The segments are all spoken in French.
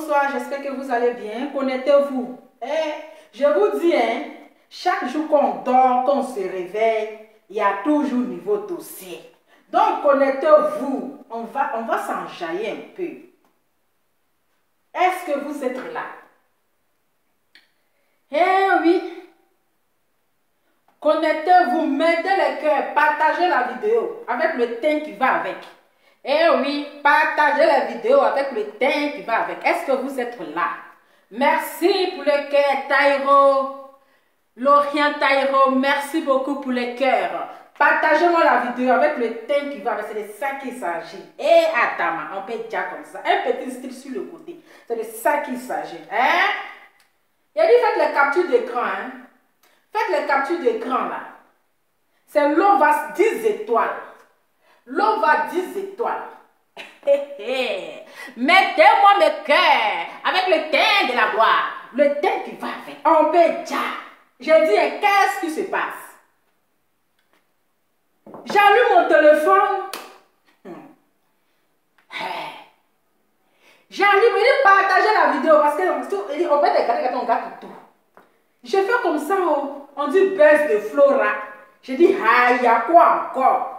bonsoir, j'espère que vous allez bien. Connectez-vous. Je vous dis, chaque jour qu'on dort, qu'on se réveille, il y a toujours nouveau dossier. Donc, connectez-vous. On va s'enjailler un peu. Est-ce que vous êtes là? Oui. Connectez-vous, mettez le cœur, partagez la vidéo avec le thème qui va avec. Oui, partagez la vidéo avec le thème qui va avec. Est-ce que vous êtes là? Merci pour le cœur, Taïro. Lorient Taïro, merci beaucoup pour le cœur. Partagez-moi la vidéo avec le thème qui va avec. C'est de ça qu'il s'agit. Attends, on peut dire comme ça. Un petit style sur le côté. C'est de ça qu'il s'agit. Il a dit faites les captures d'écran. Faites les captures d'écran là. C'est l'OVA 10 étoiles. L'OVA 10 étoiles. Mettez-moi mes cœurs avec le thème de la gloire. Le thème qui va avec. On peut dire. J'ai dit, qu'est-ce qui se passe? J'allume mon téléphone. J'allume, il dit partager la vidéo parce que on peut regarder quand on regarde tout. Je fais comme ça, on dit baisse de Flora. Je dis, il y a quoi encore?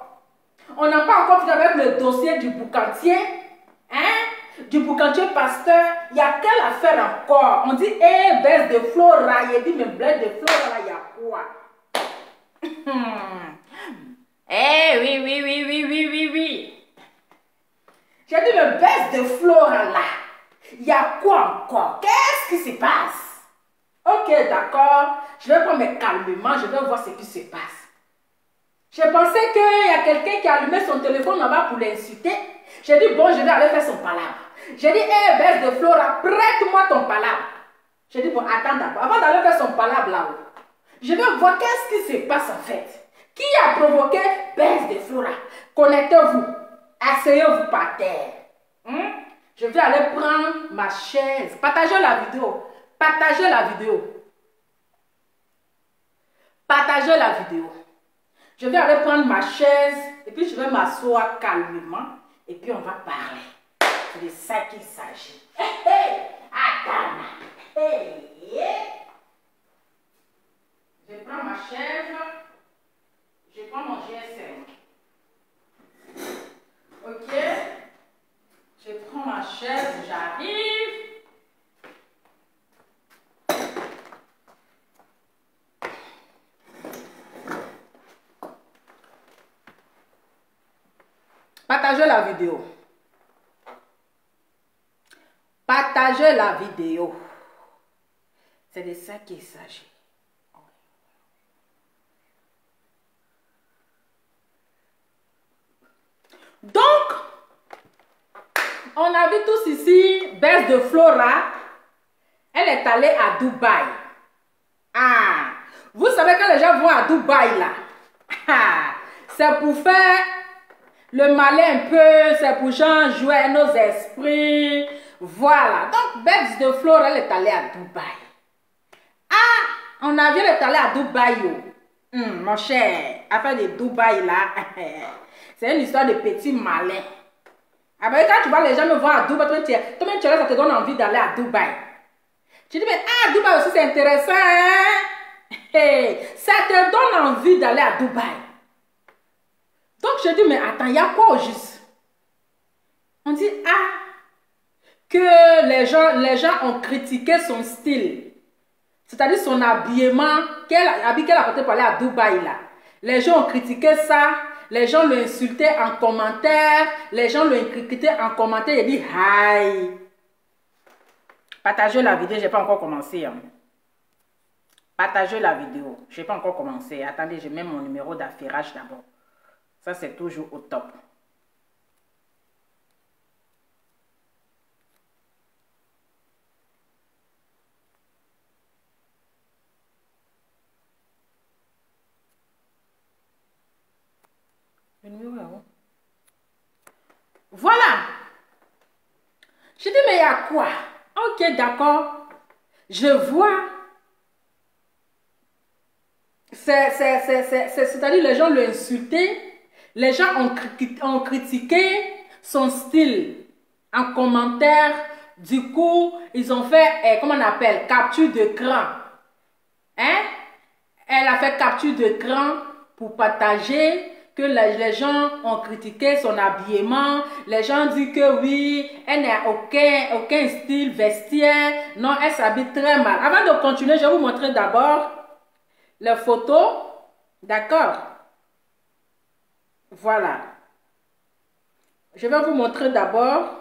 On n'a pas encore fini avec le dossier du boucantier. Du boucantier pasteur. Il y a quelle affaire encore? On dit, baisse de Flora. Il dit, mais baisse de Flora, il y a quoi? Oui. J'ai dit, mais baisse de Flora là. Il y a quoi encore? Qu'est-ce qui se passe? Ok, d'accord. Je vais prendre mes calmement. Je vais voir ce qui se passe. Je pensais qu'il y a quelqu'un qui a allumé son téléphone là-bas pour l'insulter. J'ai dit, bon, je vais aller faire son palabre. J'ai dit, baisse de Flora, prête-moi ton palabre. J'ai dit, bon, attends d'abord. Avant d'aller faire son palabre là-haut, je vais voir qu'est-ce qui se passe en fait. Qui a provoqué baisse de Flora? Connectez-vous. Asseyez-vous par terre. Je vais aller prendre ma chaise. Partagez la vidéo. Partagez la vidéo. Partagez la vidéo. Je vais aller prendre ma chaise et puis je vais m'asseoir calmement et puis on va parler. C'est de ça qu'il s'agit. Attends. Je prends ma chaise. Je prends mon GSM. Ok. Je prends ma chaise, j'arrive. Partagez la vidéo. Partagez la vidéo. C'est de ça qu'il s'agit. Donc, on a vu tous ici, baisse de Flora. Elle est allée à Dubaï. Vous savez que les gens vont à Dubaï là. C'est pour faire le malin un peu, c'est pour jouer nos esprits. Voilà. Donc, baisse de Flora, elle est allée à Dubaï. On a vu, elle est allée à Dubaï. Mon cher, affaire de Dubaï là. C'est une histoire de petit malin. Quand tu vois les gens me voir à Dubaï, toi-même tu ça te donne envie d'aller à Dubaï. Tu dis, mais Dubaï aussi c'est intéressant. Ça te donne envie d'aller à Dubaï. Donc je dis, mais attends, il y a quoi au juste? On dit, que les gens ont critiqué son style. C'est-à-dire son habillement, l'habit qu'elle a porté pour aller à Dubaï là. Les gens ont critiqué ça. Les gens l'ont insulté en commentaire. Les gens l'ont critiqué en commentaire. Il dit, partagez la vidéo, je n'ai pas encore commencé. Partagez la vidéo. Je n'ai pas encore commencé. Attendez, je mets mon numéro d'affairage d'abord. Ça, c'est toujours au top. Le numéro est où? Voilà. Je dis, mais il y a quoi? Ok, d'accord. Je vois. C'est-à-dire les gens l'ont insulté. Les gens ont critiqué son style en commentaire Du coup, ils ont fait, comment on appelle, capture d'écran. Hein? Elle a fait capture d'écran pour partager que les gens ont critiqué son habillement. Les gens disent que oui, elle n'a aucun style vestiaire. Non, elle s'habille très mal. Avant de continuer, je vais vous montrer d'abord les photos. D'accord? Voilà. Je vais vous montrer d'abord,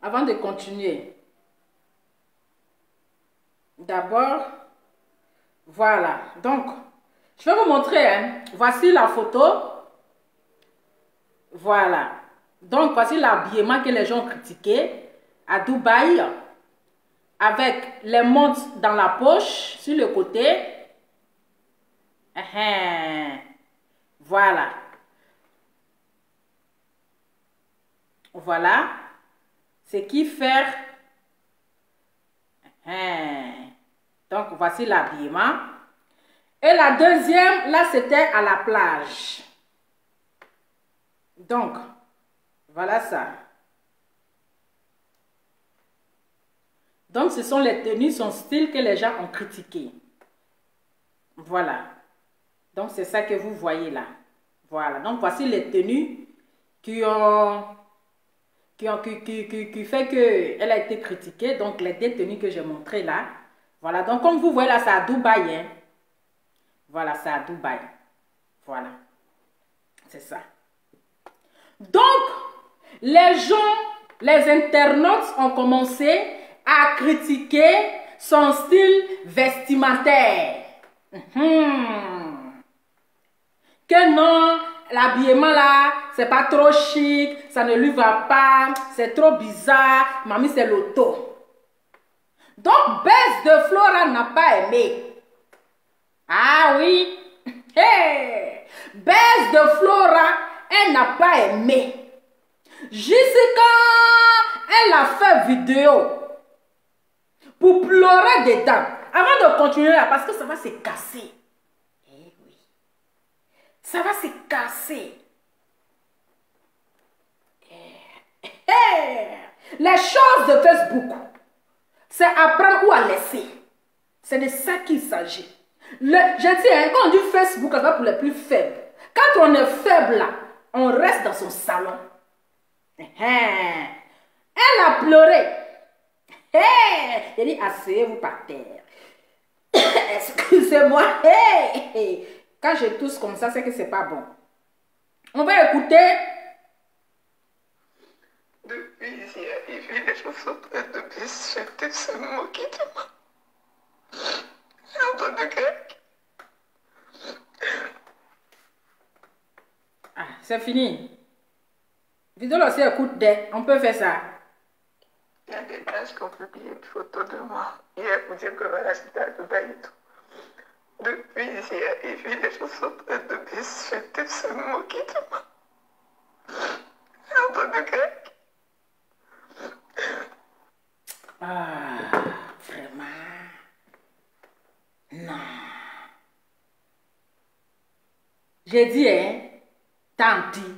avant de continuer. D'abord, voilà. Donc, je vais vous montrer, hein. Voici la photo. Voilà. Donc, voici l'habillement que les gens ont critiqué à Dubaï. Avec les montres dans la poche, sur le côté. Voilà. Voilà. C'est qui faire. Donc, voici l'habillement. Et la deuxième, là, c'était à la plage. Donc, voilà ça. Donc, ce sont les tenues, son style que les gens ont critiqué. Voilà. Donc, c'est ça que vous voyez là. Voilà. Donc, voici les tenues qui fait qu'elle a été critiquée. Donc, les deux tenues que j'ai montrées là. Voilà. Donc, comme vous voyez là, c'est à Dubaï. Hein. Voilà, c'est à Dubaï. Voilà. C'est ça. Donc, les gens, les internautes ont commencé à critiquer son style vestimentaire. Que non, l'habillement là, c'est pas trop chic, ça ne lui va pas, c'est trop bizarre, mamie c'est l'auto. Donc, Bess de Flora n'a pas aimé. Ah oui, hey. Bess de Flora, elle n'a pas aimé. Jusqu'à elle a fait vidéo pour pleurer dedans. Avant de continuer là, parce que ça va se casser. Eh oui. Ça va se casser. Les choses de Facebook, c'est apprendre ou à laisser. C'est de ça qu'il s'agit. Je dis, hein, quand on dit Facebook, ça va pour les plus faibles. Quand on est faible là, on reste dans son salon. Elle a pleuré. Elle dit, asseyez-vous par terre. Excusez-moi. Quand je tousse comme ça, c'est que c'est pas bon. On va écouter. Depuis hier, il vit les gens sont en train de jeter se moquer de moi. J'ai entendu grec. Ah, c'est fini. Vidéo aussi écoute des. On peut faire ça. Il y a des pages qui ont publié une photo de moi hier pour dire que voilà, j'étais à Dubaï et tout. Depuis hier, il vit les gens sont en train de jeter se moquer de moi. J'ai entendu grec. Ah, vraiment. Non. J'ai dit, hein, tant dit.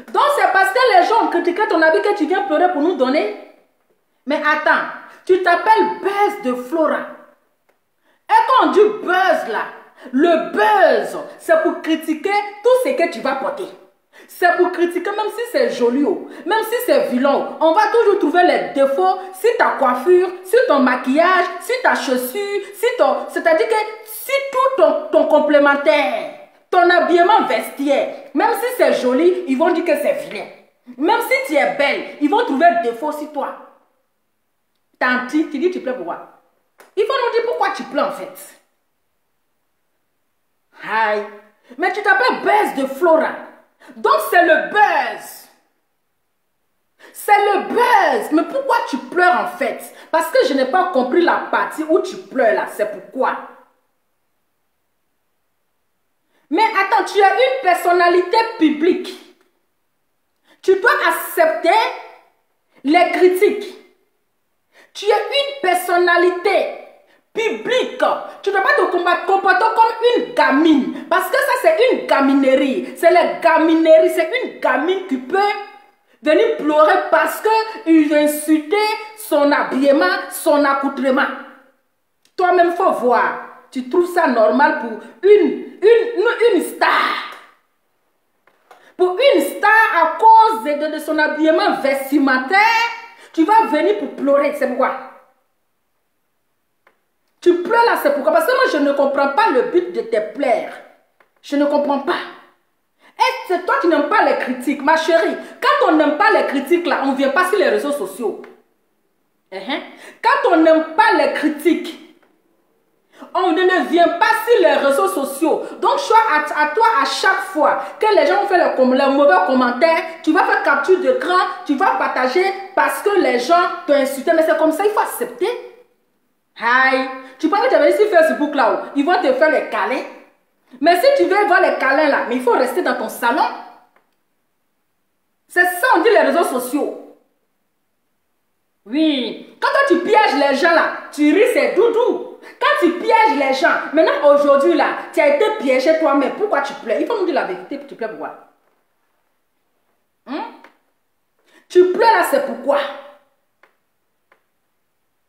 Donc c'est parce que les gens ont critiqué ton habit que tu viens pleurer pour nous donner. Mais attends, tu t'appelles Bess de Flora. Et quand on dit buzz là, le buzz, c'est pour critiquer tout ce que tu vas porter. C'est pour critiquer même si c'est joli, même si c'est vilain. On va toujours trouver les défauts si ta coiffure, si ton maquillage, si ta chaussure, si ton... C'est-à-dire que si tout ton complémentaire, ton habillement vestiaire, même si c'est joli, ils vont dire que c'est vilain. Même si tu es belle, ils vont trouver des défauts sur toi. Tanti, tu dis tu pleures pourquoi? Il faut nous dire pourquoi tu pleures en fait. Aïe. Mais tu t'appelles Bess de Flora. Donc c'est le buzz. C'est le buzz. Mais pourquoi tu pleures en fait? Parce que je n'ai pas compris la partie où tu pleures là. C'est pourquoi. Mais attends, tu es une personnalité publique. Tu dois accepter les critiques. Tu es une personnalité publique. Tu ne dois pas te comporter comme une gamine. Parce que ça, c'est une gaminerie. C'est la gaminerie. C'est une gamine qui peut Venir pleurer parce qu'il insultait son habillement, son accoutrement. Toi-même, il faut voir. Tu trouves ça normal pour une star. Pour une star, à cause de son habillement vestimentaire, tu vas venir pour pleurer. C'est pourquoi? Tu pleures là, c'est pourquoi? Parce que moi, je ne comprends pas le but de te plaire. Je ne comprends pas. Et c'est toi qui n'aimes pas les critiques, ma chérie. Quand on n'aime pas les critiques, là, on ne vient pas sur les réseaux sociaux. Quand on n'aime pas les critiques, on ne vient pas sur les réseaux sociaux. Donc, choix à toi, à chaque fois que les gens ont fait les mauvais commentaires, tu vas faire capture d'écran, tu vas partager parce que les gens t'ont insulté. Mais c'est comme ça, il faut accepter. Aïe. Tu penses que tu as venu sur Facebook là où ils vont te faire les câlins. Mais si tu veux voir les câlins là, mais il faut rester dans ton salon. C'est ça, on dit les réseaux sociaux. Oui. Quand toi, tu pièges les gens là, tu ris, c'est doudou. Quand tu pièges les gens, maintenant aujourd'hui là, tu as été piégé toi-même. Pourquoi tu pleures? Il faut nous dire la vérité. Tu pleures pourquoi? Tu pleures là, c'est pourquoi?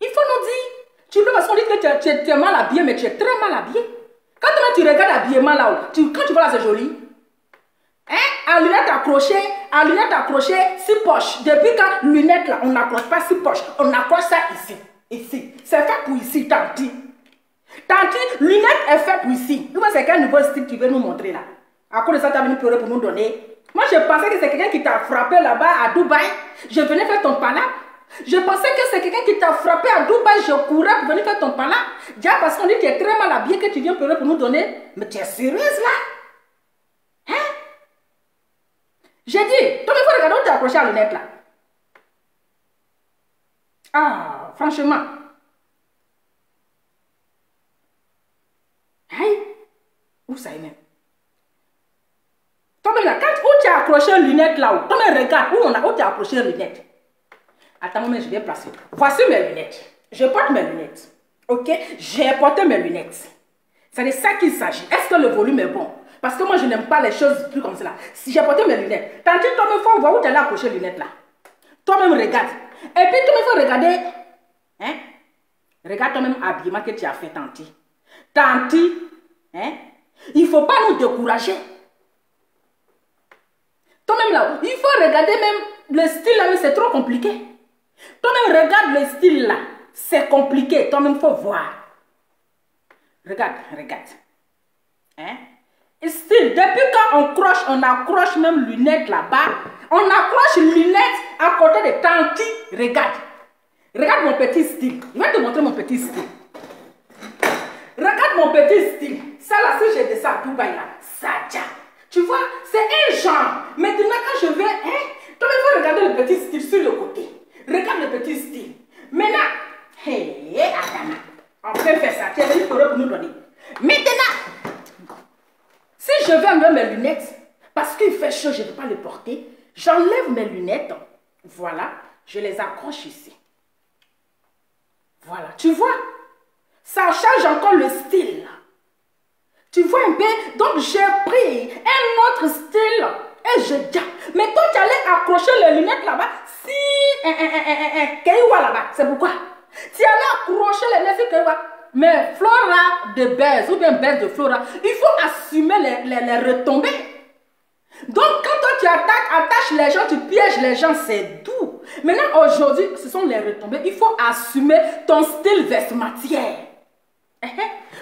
Il faut nous dire. Tu pleures parce qu'on dit que tu es mal habillé, mais tu es très mal habillé. Quand tu regardes l'habillement là, quand tu vois là, c'est joli. À lunettes accrochées, 6 poches. Depuis quand lunettes là, on n'accroche pas 6 poches. On accroche ça ici. Ici. C'est fait pour ici, tanti. Tanti, lunettes est fait pour ici. C'est quel nouveau style tu veux nous montrer là? À cause de ça, tu as venu pleurer pour nous donner. Moi, je pensais que c'est quelqu'un qui t'a frappé là-bas à Dubaï. Je venais faire ton palabre. Je pensais que c'est quelqu'un qui t'a frappé à Dubaï. Je courais pour venir faire ton palabre. Déjà parce qu'on dit que tu es très mal habillé, que tu viens pleurer pour nous donner. Mais tu es sérieuse là? J'ai dit, toi, il faut regarder où tu as accroché à la lunette là. Ah, franchement. Aïe. Où ça est même? Toi-même là, où tu as accroché une lunette là où? Toi-même regarde où tu as accroché une lunette. Attends, moi, je vais placer. Voici mes lunettes. Je porte mes lunettes. Ok? J'ai porté mes lunettes. C'est de ça qu'il s'agit. Est-ce que le volume est bon? Parce que moi, je n'aime pas les choses plus comme cela. Si j'ai porté mes lunettes, tantôt, toi-même, il faut voir où tu allais accrocher les lunettes là. Toi-même, regarde. Et puis, toi-même, il faut regarder. Regarde toi-même l'habillement que tu as fait, Tanti. Tanti, il ne faut pas nous décourager. Toi-même là, il faut regarder même le style là, mais c'est trop compliqué. Toi-même, regarde le style là. C'est compliqué. Toi-même, il faut voir. Regarde. Style, depuis quand on accroche même lunettes là-bas. On accroche lunettes à côté de Tanti. Regarde mon petit style. Je vais te montrer mon petit style. Regarde mon petit style. Ça là, si j'ai de ça à Dubaï là, ça tient. Tu vois, c'est un genre. Maintenant, quand je vais, toi, il faut regarder le petit style sur le côté. Regarde le petit style. Maintenant, Adama, on peut faire ça. Tu es venu pour nous donner. Maintenant, si je vais enlever mes lunettes, parce qu'il fait chaud, je ne vais pas les porter, j'enlève mes lunettes. Voilà, je les accroche ici. Voilà, tu vois, ça change encore le style. Tu vois un peu, donc j'ai pris un autre style et je dis, mais toi tu allais accrocher les lunettes là-bas, si, Keiwa là-bas, c'est pourquoi? Tu allais accrocher les lunettes sur Keiwa, mais Flora de Bez ou bien Bez de Flora, il faut assumer les retombées. Donc quand toi tu attaches les gens, tu pièges les gens, c'est doux. Maintenant aujourd'hui, ce sont les retombées, il faut assumer ton style vestimentaire.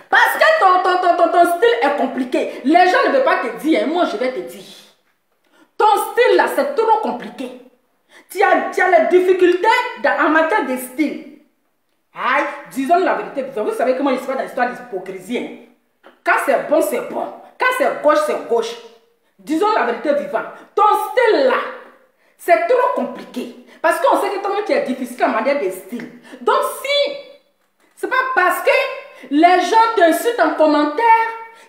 Parce que ton style est compliqué. Les gens ne veulent pas te dire, moi je vais te dire. Ton style là, c'est trop compliqué. Tu as les difficultés en matière de style. Aïe, disons la vérité. Vous savez comment je suis dans l'histoire d'hypocrisie. Quand c'est bon, c'est bon. Quand c'est gauche, c'est gauche. Disons la vérité vivante. Ton style là, c'est trop compliqué. Parce qu'on sait que toi-même tu es difficile en matière de style. Donc si, c'est pas parce que les gens t'insultent en commentaire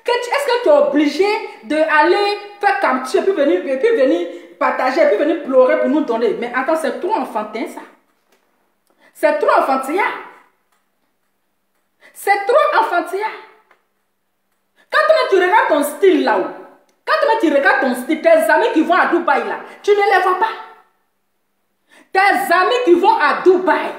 est-ce que tu es obligé d'aller faire capture, puis venir partager, puis venir pleurer pour nous donner. Mais attends, c'est trop enfantin ça. C'est trop enfantillard. C'est trop enfantillard. Quand tu regardes ton style là-haut, quand tu regardes ton style, tes amis qui vont à Dubaï là, tu ne les vois pas. Tes amis qui vont à Dubaï,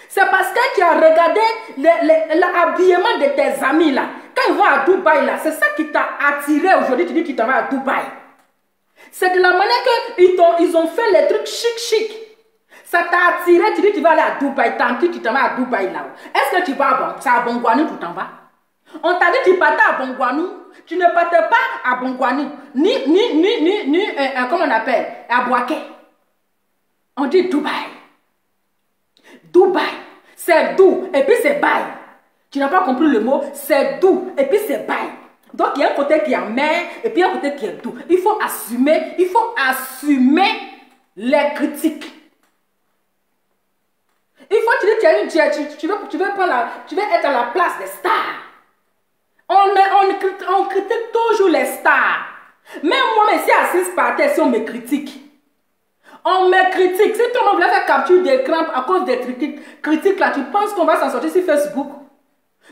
c'est parce que tu as regardé l'habillement de tes amis là. Quand ils vont à Dubaï là, c'est ça qui t'a attiré aujourd'hui, tu dis que tu t'en vas à Dubaï. C'est de la manière qu'ils ont fait les trucs chic. Ça t'a attiré, tu dis que tu vas aller à Dubaï, tant que tu t'en vas à Dubaï là. Est-ce que tu vas à Bongouanou, tu t'en vas? On t'a dit que tu partais à Bongouanou, tu ne partais pas à Bongouanou, comment on appelle, à Boaké. On dit Dubaï. Dubaï, c'est doux et puis c'est bail. Tu n'as pas compris le mot, c'est doux et puis c'est bail. Donc il y a un côté qui est amer et puis un côté qui est doux. Il faut assumer les critiques. Il faut que tu veux être à la place des stars. On critique toujours les stars. Même moi, mais si assise par terre, si on me critique. On me critique. Si tout le monde voulait faire capture d'écran à cause des critiques là, tu penses qu'on va s'en sortir sur Facebook?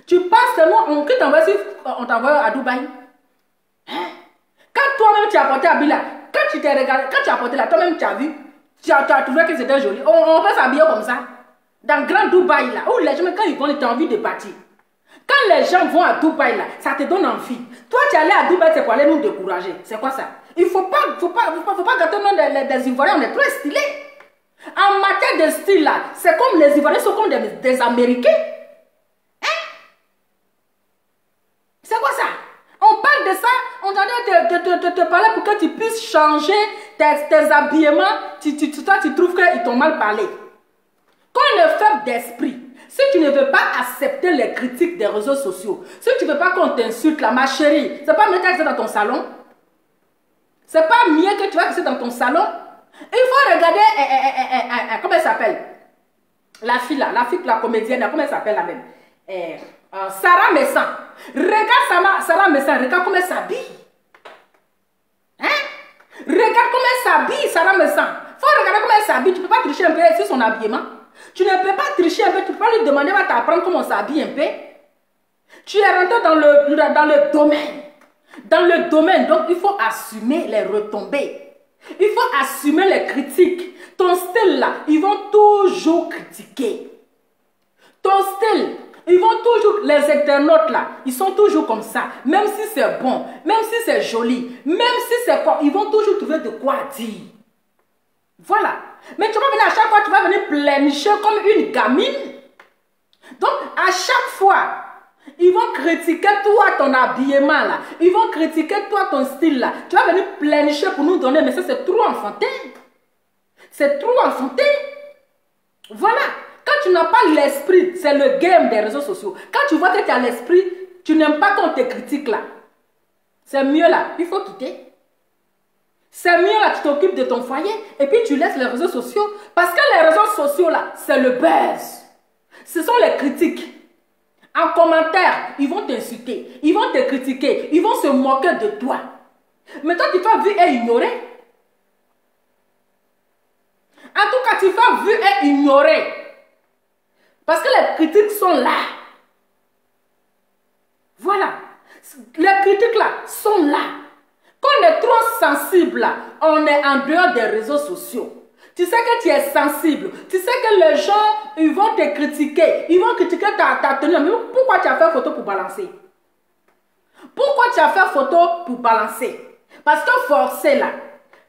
Tu penses que nous, on t'envoie à Dubaï? Hein? Quand toi-même tu as porté à Bila, quand tu t'es regardé, quand tu as porté là, toi-même tu as vu, tu as trouvé que c'était joli. On peut s'habiller comme ça. Dans Grand Dubaï là, où les gens, quand ils vont, ils ont envie de partir. Quand les gens vont à Dubaï là, ça te donne envie. Toi, tu es allé à Dubaï, c'est pour aller nous décourager. C'est quoi ça? Il ne faut pas gâter des Ivoiriens, on est très stylés. En matière de style là, c'est comme les Ivoiriens sont comme des Américains. Hein? C'est quoi ça? On parle de ça, on doit te parler pour que tu puisses changer tes habillements. Toi, tu trouves qu'ils t'ont mal parlé. Quand on est faible d'esprit, si tu ne veux pas accepter les critiques des réseaux sociaux, si tu ne veux pas qu'on t'insulte là, ma chérie, c'est pas mieux que tu dans ton salon. C'est pas mieux que tu vas rester dans ton salon. Il faut regarder, comment elle s'appelle? La fille, la comédienne, comment elle s'appelle la même? Sarah Messan. Regarde Sarah Messan, regarde comment elle s'habille. Hein? Regarde comment elle s'habille, Sarah Messan. Il faut regarder comment elle s'habille. Tu ne peux pas tricher un peu sur son habillement. Tu ne peux pas tricher un peu. Tu peux pas lui demander, va t'apprendre comment on s'habille un peu. Tu es rentré dans le domaine. Dans le domaine, donc il faut assumer les retombées. Il faut assumer les critiques. Ton style là, ils vont toujours critiquer. Ton style, ils vont toujours, les internautes là, ils sont toujours comme ça. Même si c'est bon, même si c'est joli, même si c'est quoi, ils vont toujours trouver de quoi dire. Voilà. Mais tu vas venir à chaque fois, tu vas venir pleurnicher comme une gamine. Donc, à chaque fois, ils vont critiquer toi, ton habillement là. Ils vont critiquer toi, ton style là. Tu vas venir pleurnicher pour nous donner, mais ça c'est trop enfantin. C'est trop enfantin. Voilà. Quand tu n'as pas l'esprit, c'est le game des réseaux sociaux. Quand tu vois que tu as l'esprit, tu n'aimes pas qu'on te critique là. C'est mieux là, il faut quitter. C'est mieux là, tu t'occupes de ton foyer et puis tu laisses les réseaux sociaux. Parce que les réseaux sociaux là, c'est le buzz. Ce sont les critiques. En commentaire, ils vont t'insulter, ils vont te critiquer, ils vont se moquer de toi. Mais toi, tu vas vu et ignorer. En tout cas, tu vas vu et ignorer. Parce que les critiques sont là. Voilà. Les critiques là sont là. Quand on est trop sensible là, on est en dehors des réseaux sociaux. Tu sais que tu es sensible. Tu sais que les gens, ils vont te critiquer. Ils vont critiquer ta tenue. Mais pourquoi tu as fait photo pour balancer? Pourquoi tu as fait photo pour balancer? Parce que forcé là,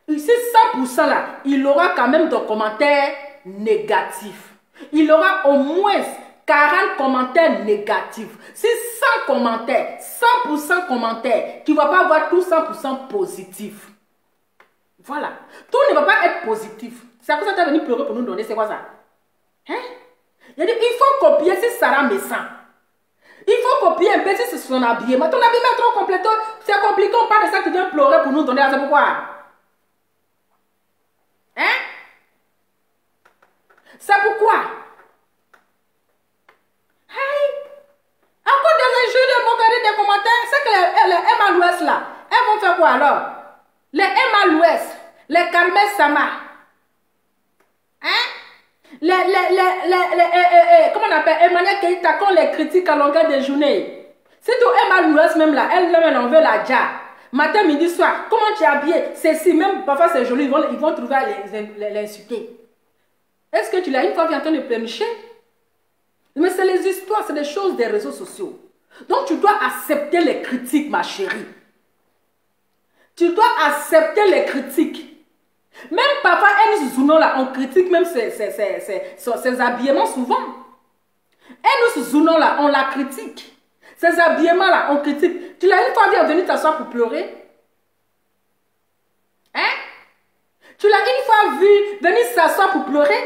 ici 100% là, il aura quand même des commentaires négatifs. Il aura au moins 40 commentaires négatifs. Si 100 commentaires, 100% commentaires, tu ne vas pas avoir tout 100% positif. Voilà. Tout ne va pas être positif. C'est à cause que tu es venu pleurer pour nous donner. C'est quoi ça? Hein? Il faut copier si Sarah Messan. Il faut copier un peu si c'est son habillement. Ton habillement est trop complet. C'est compliqué. On parle de ça, tu viens pleurer pour nous donner. C'est pourquoi? Hein? C'est pourquoi? Hey! À cause des jeux de regarder des commentaires, c'est que les M à l'ouest là, elles vont faire quoi alors? Les M à l'ouest, les Carmel Sama. Hein? Comment on appelle? Emmanuel Keïta, qu'on les critique à longueur de journée. C'est tout M à l'ouest même là, elle en veut la dia. Matin, midi, soir. Comment tu es habillé? C'est si, même parfois c'est joli, ils vont trouver à l'insulter. Est-ce que tu l'as une fois vu en train de pleurnicher? Mais c'est les histoires, c'est des choses des réseaux sociaux. Donc tu dois accepter les critiques, ma chérie. Tu dois accepter les critiques. Même parfois, elle Zouno là, on critique même ses habillements souvent. Elle Zouno là, on la critique. Ses habillements là, on critique. Tu l'as une fois vu venir t'asseoir pour pleurer? Hein? Tu l'as une fois vu venir s'asseoir pour pleurer?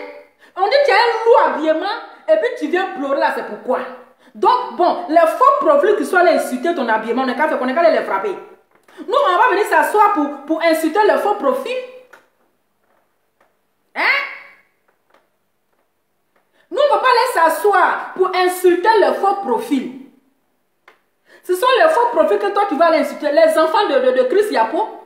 On dit que tu as un lourd habillement et puis tu viens pleurer là, c'est pourquoi? Donc, bon, les faux profils qui sont allés insulter ton habillement, on n'est qu'à les frapper. Nous, on va venir s'asseoir pour insulter les faux profils. Hein? Nous, on ne va pas aller s'asseoir pour insulter les faux profils. Ce sont les faux profils que toi, tu vas aller insulter. Les enfants de Chris Yapo.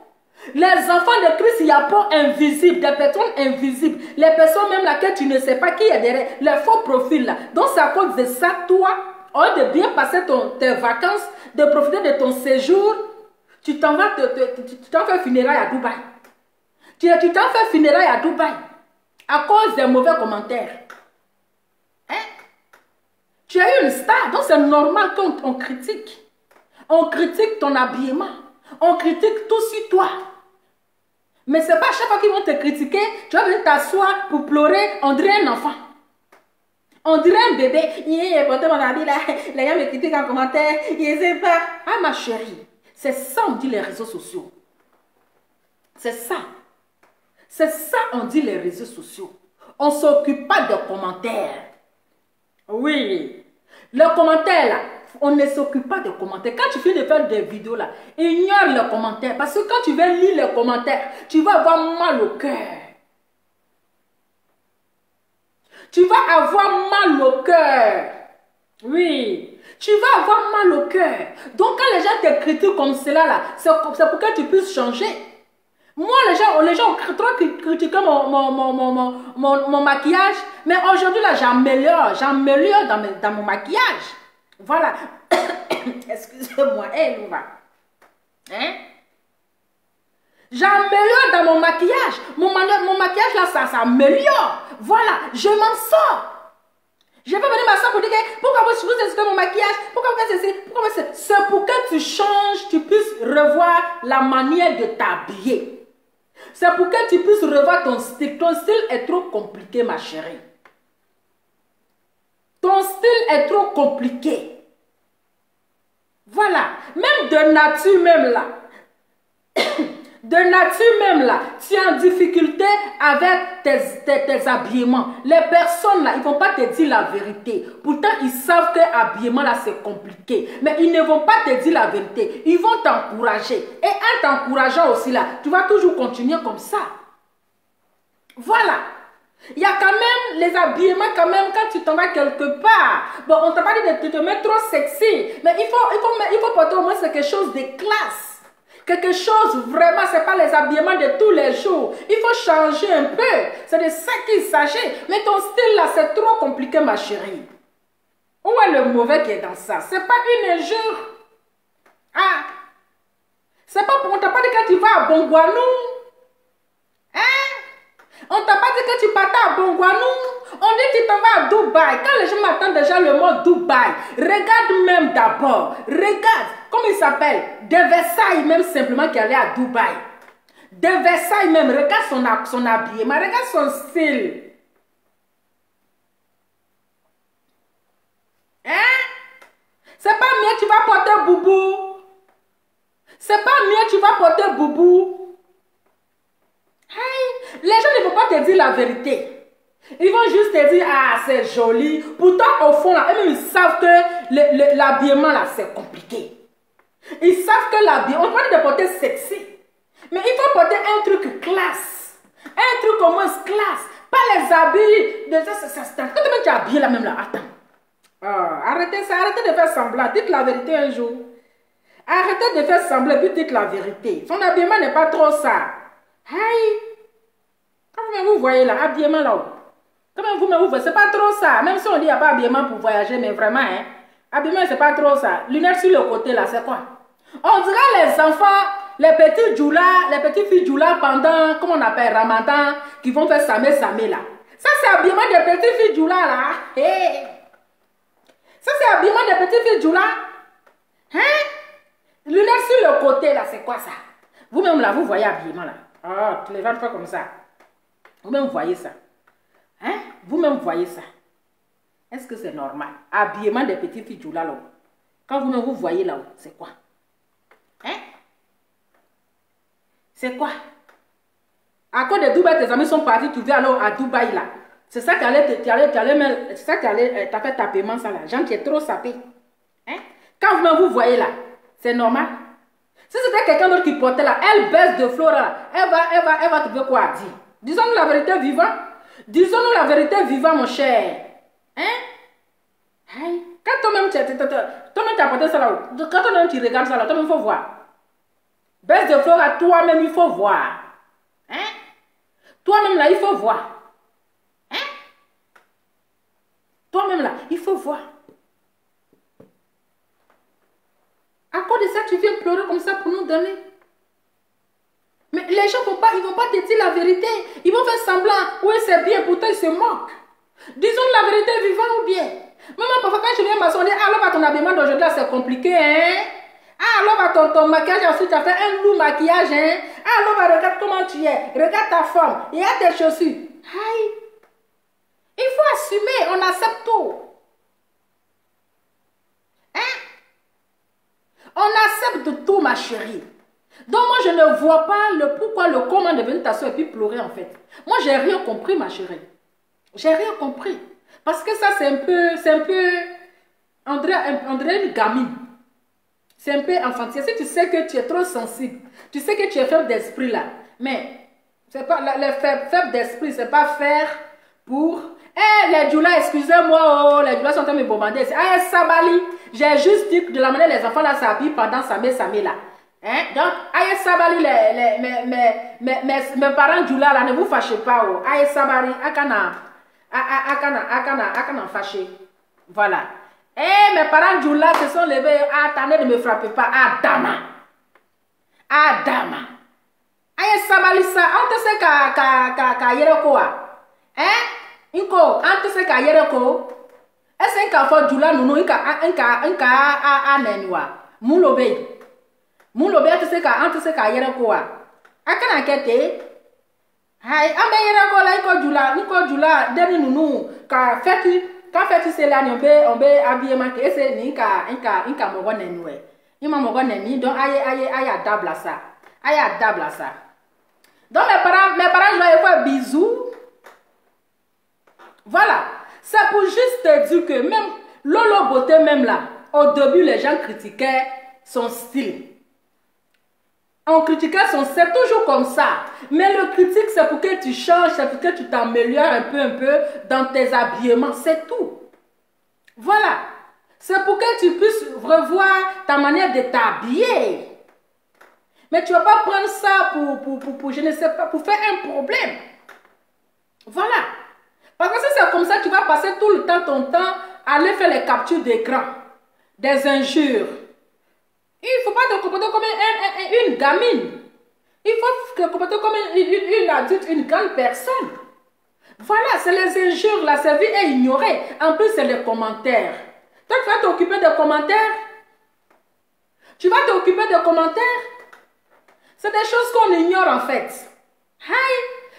Les enfants de Chris Yapo invisibles, des personnes invisibles. Les personnes même là que tu ne sais pas qui est derrière. Les faux profils là. Donc, c'est à cause de ça, toi, au lieu de bien passer tes vacances, de profiter de ton séjour, tu t'en vas, tu t'en fais funérailles à Dubaï. Tu t'en fais funérailles à Dubaï. À cause des mauvais commentaires. Hein? Tu as eu une star, donc c'est normal qu'on critique. On critique ton habillement. On critique tout sur toi. Mais c'est pas chaque fois qu'ils vont te critiquer, tu vas venir t'asseoir pour pleurer, on dirait un enfant. On dirait un bébé. Il est porté mon habit là. Les gens me critiquent en commentaire. Ils ne savent pas. Ah ma chérie, c'est ça on dit les réseaux sociaux. C'est ça. C'est ça on dit les réseaux sociaux. On ne s'occupe pas de commentaires. Oui. Le commentaire là, on ne s'occupe pas de commentaires. Quand tu finis de faire des vidéos là, ignore les commentaires. Parce que quand tu vas lire les commentaires, tu vas avoir mal au cœur. Tu vas avoir mal au cœur. Oui. Tu vas avoir mal au cœur. Donc quand les gens te critiquent comme cela là, c'est pour que tu puisses changer. Moi, les gens ont trop critiqué mon maquillage. Mais aujourd'hui, là, j'améliore dans mon maquillage. Voilà. Excusez-moi. Hey, Louva. Hein? J'améliore dans mon maquillage. Mon maquillage, là, ça s'améliore. Voilà. Je m'en sors. Je vais pas venir m'asseoir pour dire que pourquoi vous insultez mon maquillage? Pourquoi vous faites ceci? Pourquoi vous faites ceci? C'est pour que tu changes, tu puisses revoir la manière de t'habiller. C'est pour que tu puisses revoir ton style. Ton style est trop compliqué, ma chérie. Ton style est trop compliqué. Voilà. Même de nature même là. De nature même là, tu es en difficulté avec tes habillements. Les personnes là, ils ne vont pas te dire la vérité. Pourtant, ils savent que l'habillement là, c'est compliqué. Mais ils ne vont pas te dire la vérité. Ils vont t'encourager. Et en t'encourageant aussi là, tu vas toujours continuer comme ça. Voilà. Il y a quand même les habillements quand même quand tu t'en vas quelque part. Bon, on t'a pas dit de te mettre trop sexy. Mais il faut porter au moins quelque chose de classe. Quelque chose, vraiment, ce n'est pas les habillements de tous les jours. Il faut changer un peu. C'est de ça qu'il s'agit. Mais ton style là, c'est trop compliqué, ma chérie. Où est le mauvais qui est dans ça? Ce n'est pas une injure. Ah. C'est pas pour... On t'a pas dit que tu vas à Bongouanou. Hein? On t'a pas dit que tu partais à Bongouanou. On dit que tu t'en vas à Dubaï. Quand les gens m'attendent déjà le mot Dubaï, regarde même d'abord. Regarde. Comment il s'appelle? De Versailles même simplement qui allait à Dubaï. De Versailles même. Regarde son habillement. Regarde son style. Hein? C'est pas mieux tu vas porter boubou. C'est pas mieux tu vas porter boubou. Hey, les gens ne vont pas te dire la vérité. Ils vont juste te dire, ah, c'est joli. Pourtant, au fond, là, eux-mêmes, ils savent que l'habillement, là, c'est compliqué. Ils savent que l'habillement, on parle de porter sexy. Mais il faut porter un truc classe. Un truc au moins classe. Pas les habits. De ça. Quand tu es habillé là même, là, attends. Arrêtez ça, arrêtez de faire semblant. Dites la vérité un jour. Arrêtez de faire semblant, puis dites la vérité. Son habillement n'est pas trop ça. Hey! Quand vous voyez là, habillement là-haut. Comme vous voyez, c'est pas trop ça. Même si on dit qu'il n'y a pas habillement pour voyager, mais vraiment, hein. Habillement, c'est pas trop ça. Lunettes sur le côté là, c'est quoi? On dirait les enfants, les petits djoula, les petites filles djoula pendant, comment on appelle, Ramadan, qui vont faire samé là. Ça, c'est habillement des petites filles Djoula, là. Hey. Ça, c'est habillement des petites filles Djoula. Hein? Lunettes sur le côté, là, c'est quoi ça? Vous-même, là, vous voyez habillement, là. Oh, les gens font comme ça. Vous-même, voyez ça. Hein? Vous-même, voyez ça. Est-ce que c'est normal? Habillement des petites filles Djoula, là. Quand vous-même, vous voyez là-haut, c'est quoi? Hein? C'est quoi? À cause de Dubaï, tes amis sont partis, tu viens alors à Dubaï, là. C'est ça qui allait t'as fait ta paiement, ça, là. Jean qui est trop sapé. Hein? Quand vous-même, vous voyez là, c'est normal. Si c'était quelqu'un d'autre qui portait là, elle baisse de fleurs là, elle va trouver quoi à dire. Disons-nous la vérité vivant. Disons-nous la vérité vivant, mon cher. Hein? Hein? Quand toi-même tu as porté ça là, quand toi-même tu regardes ça là, toi-même il faut voir. Baisse de fleurs à toi-même, il faut voir. Hein? Toi-même là, il faut voir. Hein? Toi-même là, il faut voir. À cause de ça, tu viens pleurer comme ça pour nous donner. Mais les gens ils vont pas te dire la vérité. Ils vont faire semblant. Oui, c'est bien, pourtant ils se moquent. Disons la vérité vivant ou bien. Maman, parfois quand je viens m'asseoir, alors ton habillement d'aujourd'hui c'est compliqué, hein? Ah, alors ton maquillage, ensuite tu as fait un lourd maquillage, hein? Ah, alors regarde comment tu es. Regarde ta forme. Il y a tes chaussures. Aïe. Il faut assumer, on accepte tout. Hein? On accepte de tout, ma chérie. Donc moi, je ne vois pas le pourquoi, le comment de venir t'asseoir et puis pleurer en fait. Moi, j'ai rien compris, ma chérie. J'ai rien compris. Parce que ça, c'est un peu, on dirait une gamine. C'est un peu enfantine. Si tu sais que tu es trop sensible, tu sais que tu es faible d'esprit là, mais c'est pas, les faibles d'esprit, c'est pas faire pour... Eh, les Djoula, excusez-moi, oh, les Djoula sont en train de me bombarder. Ah, Sabali, j'ai juste dit que de la manière les enfants là s'habillent pendant Samé là. Hein? Donc, aïe Sabali, mes parents Djoula là, ne vous fâchez pas. Oh. Aïe Sabali, akana fâché. Voilà. Eh, mes parents Djoula se sont levés. Ah, attendez, ne me frappez pas. Ah, dama. Ah, dama. Aïe Sabali, ça, on te sait qu'à Yeroko. Hein? Inko, antu se ka yere ko. Ese nka fo Djoula nunu nka anenwa. Mulobe antu se ka yere ko a. Akana kete. Hai, ambe yere ko la Nko Djoula demi nunu ka feti se la ni ombe habillement ke ese ni nka mo wonenwe. Ima mo woneni donc aye adable ça. Aye adable ça. Donc mes parents je vais faire bisous. Voilà, c'est pour juste te dire que même Lolo Beauté même là, au début les gens critiquaient son style. On critiquait son style, c'est toujours comme ça. Mais le critique c'est pour que tu changes, c'est pour que tu t'améliores un peu dans tes habillements, c'est tout. Voilà, c'est pour que tu puisses revoir ta manière de t'habiller. Mais tu ne vas pas prendre ça pour je ne sais pas, pour faire un problème. Voilà. Parce que si c'est comme ça, tu vas passer tout le temps, ton temps, à aller faire les captures d'écran, des injures. Il ne faut pas te comporter comme une gamine. Il faut te comporter comme une adulte, une grande personne. Voilà, c'est les injures, la servie est ignorée. En plus, c'est les commentaires. Toi, tu vas t'occuper des commentaires. Tu vas t'occuper des commentaires. C'est des choses qu'on ignore en fait. Hi.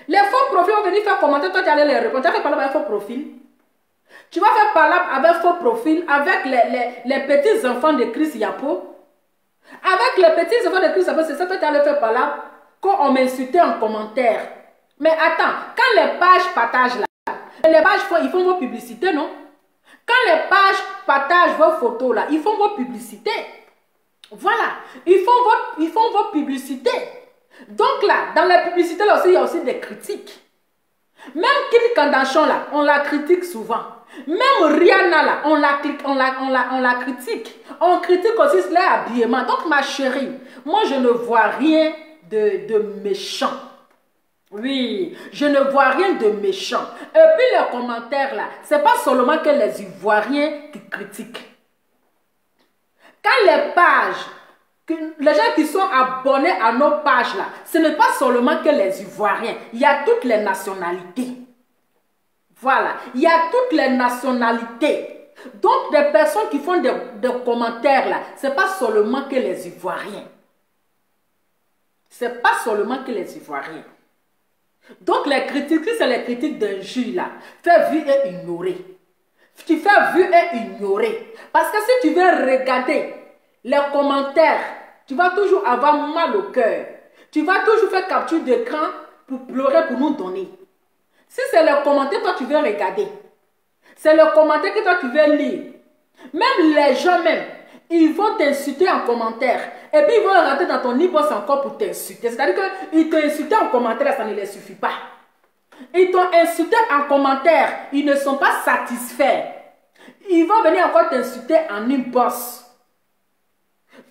Les faux profils vont venir faire commenter, toi tu allais les répondre. Tu vas faire parler avec faux profil. Tu vas faire parler avec faux profil, avec les petits enfants de Chris Yapo. Avec les petits enfants de Chris Yapo, c'est ça que tu allais faire parler quand on m'insultait en commentaire. Mais attends, quand les pages partagent là, les pages ils font vos publicités, non? Quand les pages partagent vos photos là, ils font vos publicités. Voilà, ils font vos publicités. Donc là, dans la publicité là aussi, il y a aussi des critiques. Même Kim Kardashian là, on la critique souvent. Même Rihanna là, on la critique. On critique aussi l'habillement. Donc ma chérie, moi je ne vois rien de méchant. Oui, je ne vois rien de méchant. Et puis les commentaires là, c'est pas seulement que les Ivoiriens qui critiquent. Quand les pages, les gens qui sont abonnés à nos pages là, ce n'est pas seulement que les Ivoiriens, il y a toutes les nationalités. Voilà. Il y a toutes les nationalités. Donc, des personnes qui font des commentaires là, ce n'est pas seulement que les Ivoiriens. Ce n'est pas seulement que les Ivoiriens. Donc, les critiques, si c'est les critiques d'un juge là, fais vu et ignorer. Tu fais vu et ignorer. Parce que si tu veux regarder les commentaires, tu vas toujours avoir mal au cœur. Tu vas toujours faire capture d'écran pour pleurer, pour nous donner. Si c'est le commentaire que toi tu veux regarder, c'est le commentaire que toi tu veux lire. Même les gens même, ils vont t'insulter en commentaire. Et puis ils vont rentrer dans ton inbox encore pour t'insulter. C'est-à-dire qu'ils t'ont insulté en commentaire, ça ne les suffit pas. Ils t'ont insulté en commentaire, ils ne sont pas satisfaits. Ils vont venir encore t'insulter en inbox.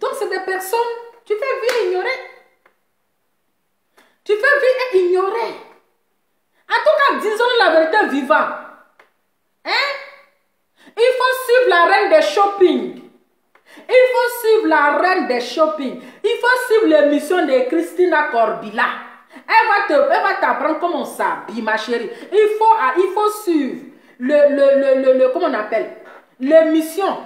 Donc c'est des personnes, tu fais vu et ignorer. Tu fais vu et ignorer. En tout cas, disons la vérité vivante. Hein? Il faut suivre la reine des shopping. Il faut suivre la reine des shopping. Il faut suivre l'émission de Christina Corbilla. Elle va t'apprendre comment on s'habille, ma chérie. Il faut suivre comment on appelle? L'émission.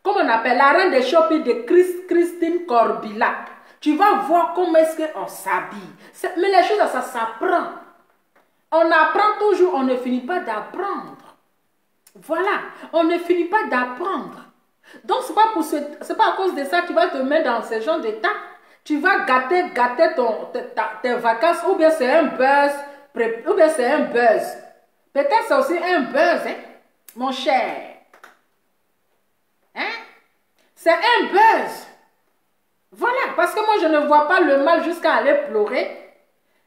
Comment on appelle? La reine des shopping de Christine Corbilla. Tu vas voir comment est-ce qu'on s'habille. Mais les choses, ça s'apprend. On apprend toujours, on ne finit pas d'apprendre. Voilà, on ne finit pas d'apprendre. Donc, ce n'est pas à cause de ça que tu vas te mettre dans ce genre d'état. Tu vas gâter tes vacances, ou bien c'est un buzz, ou bien c'est un buzz. Peut-être c'est aussi un buzz, hein, mon cher. Hein? C'est un buzz. Voilà, parce que moi, je ne vois pas le mal jusqu'à aller pleurer.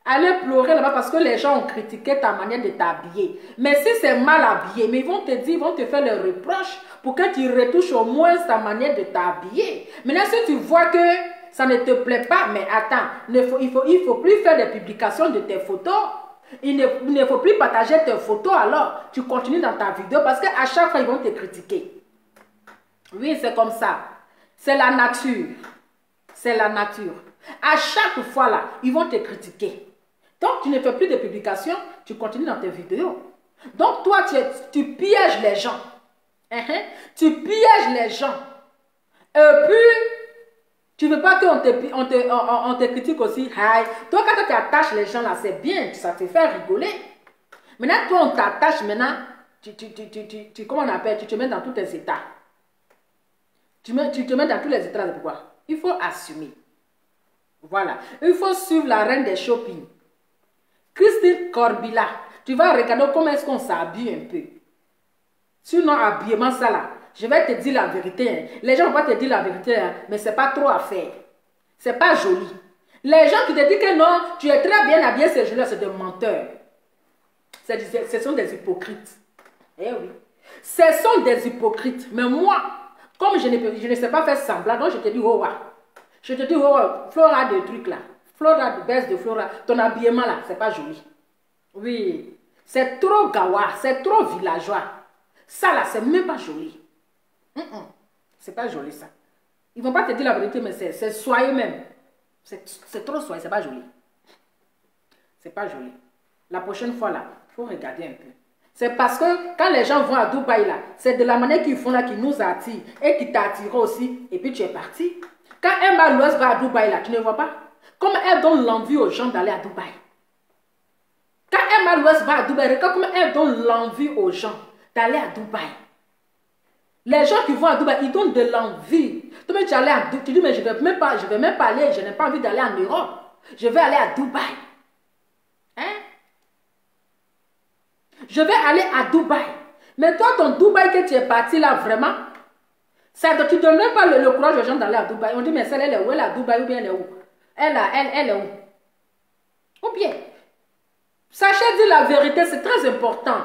Aller pleurer là-bas parce que les gens ont critiqué ta manière de t'habiller. Mais si c'est mal habillé, mais ils vont te dire, ils vont te faire le reproche pour que tu retouches au moins ta manière de t'habiller. Maintenant, si tu vois que ça ne te plaît pas, mais attends, il faut plus faire des publications de tes photos. Il ne faut plus partager tes photos, alors tu continues dans ta vidéo parce qu'à chaque fois, ils vont te critiquer. Oui, c'est comme ça. C'est la nature. C'est la nature. À chaque fois, là, ils vont te critiquer. Donc, tu ne fais plus de publications, tu continues dans tes vidéos. Donc, toi, tu pièges les gens. Tu pièges les gens. Et puis, tu ne veux pas qu'on te critique aussi. Hi. Toi, quand tu attaches les gens là, c'est bien, ça te fait rigoler. Maintenant, toi, on t'attache maintenant, comment on appelle, tu te mets dans tous tes états. Tu te mets dans tous les états. Pourquoi? Il faut assumer. Voilà. Il faut suivre la reine des shopping. Christine Corbilla. Tu vas regarder comment est-ce qu'on s'habille un peu. Sinon, habillement, ça là, je vais te dire la vérité. Hein. Les gens vont pas te dire la vérité, hein, mais c'est pas trop à faire. C'est pas joli. Les gens qui te disent que non, tu es très bien habillé, c'est joli, c'est des menteurs. Ce sont des hypocrites. Eh oui. Ce sont des hypocrites. Mais moi, comme je ne sais pas faire semblant, donc je te dis, oh, je te dis, oh, Flora de trucs là. Flora de baisse de Flora. Ton habillement là, c'est pas joli. Oui. C'est trop gawa, c'est trop villageois. Ça là, c'est même pas joli. C'est pas joli ça. Ils vont pas te dire la vérité, mais c'est soyeux même. C'est trop soyeux, c'est pas joli. C'est pas joli. La prochaine fois là, il faut regarder un peu. C'est parce que quand les gens vont à Dubaï là, c'est de la manière qu'ils font là qui nous attire et qui t'attire aussi. Et puis tu es parti. Quand Emma Louès va à Dubaï là, tu ne vois pas? Comment elle donne l'envie aux gens d'aller à Dubaï. Quand Emma Louès va à Dubaï, regarde comment elle donne l'envie aux gens d'aller à Dubaï. Les gens qui vont à Dubaï, ils donnent de l'envie. Toi, tu allais à Dubaï, tu dis, mais je ne vais même pas aller, je n'ai pas envie d'aller en Europe. Je vais aller à Dubaï. Hein? Je vais aller à Dubaï. Mais toi, ton Dubaï que tu es parti là, vraiment, ça, tu ne donnes même pas le courage aux gens d'aller à Dubaï. On dit, mais celle, elle est où? Elle est à Dubaï ou bien elle est où? Elle est où? Ou bien, sachez dire la vérité, c'est très important.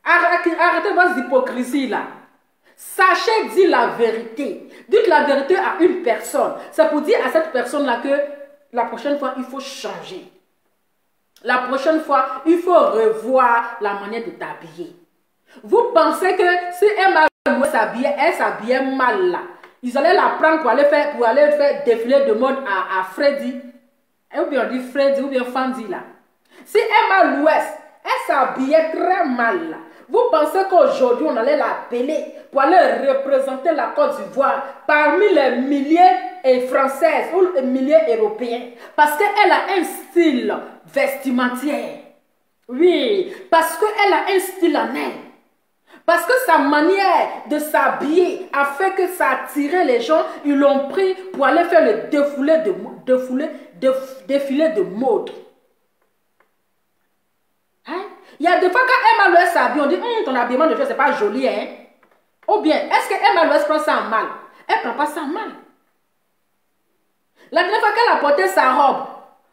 Arrêtez votre hypocrisie là. Sachez dire la vérité. Dites la vérité à une personne. C'est pour dire à cette personne-là que la prochaine fois, il faut changer. La prochaine fois, il faut revoir la manière de t'habiller. Vous pensez que si Emma s'habillait, elle s'habillait mal là. Ils allaient la prendre pour aller faire défiler de mode à Freddy. Ou bien on dit Freddy ou bien Fandy là. Si Emma Louès, Elle s'habillait très mal. Là. Vous pensez qu'aujourd'hui, on allait l'appeler pour aller représenter la Côte d'Ivoire parmi les milliers françaises ou les milliers européens. Parce qu'elle a un style vestimentaire. Oui, parce qu'elle a un style en elle. Parce que sa manière de s'habiller a fait que ça attirait les gens. Ils l'ont pris pour aller faire le défilé de mode. Hein? Il y a des fois quand Emma Louès s'habille, on dit ton habillement de fille, c'est pas joli. Hein? Ou bien, est-ce que Emma Louès prend ça en mal? Elle ne prend pas ça en mal. La dernière fois qu'elle a porté sa robe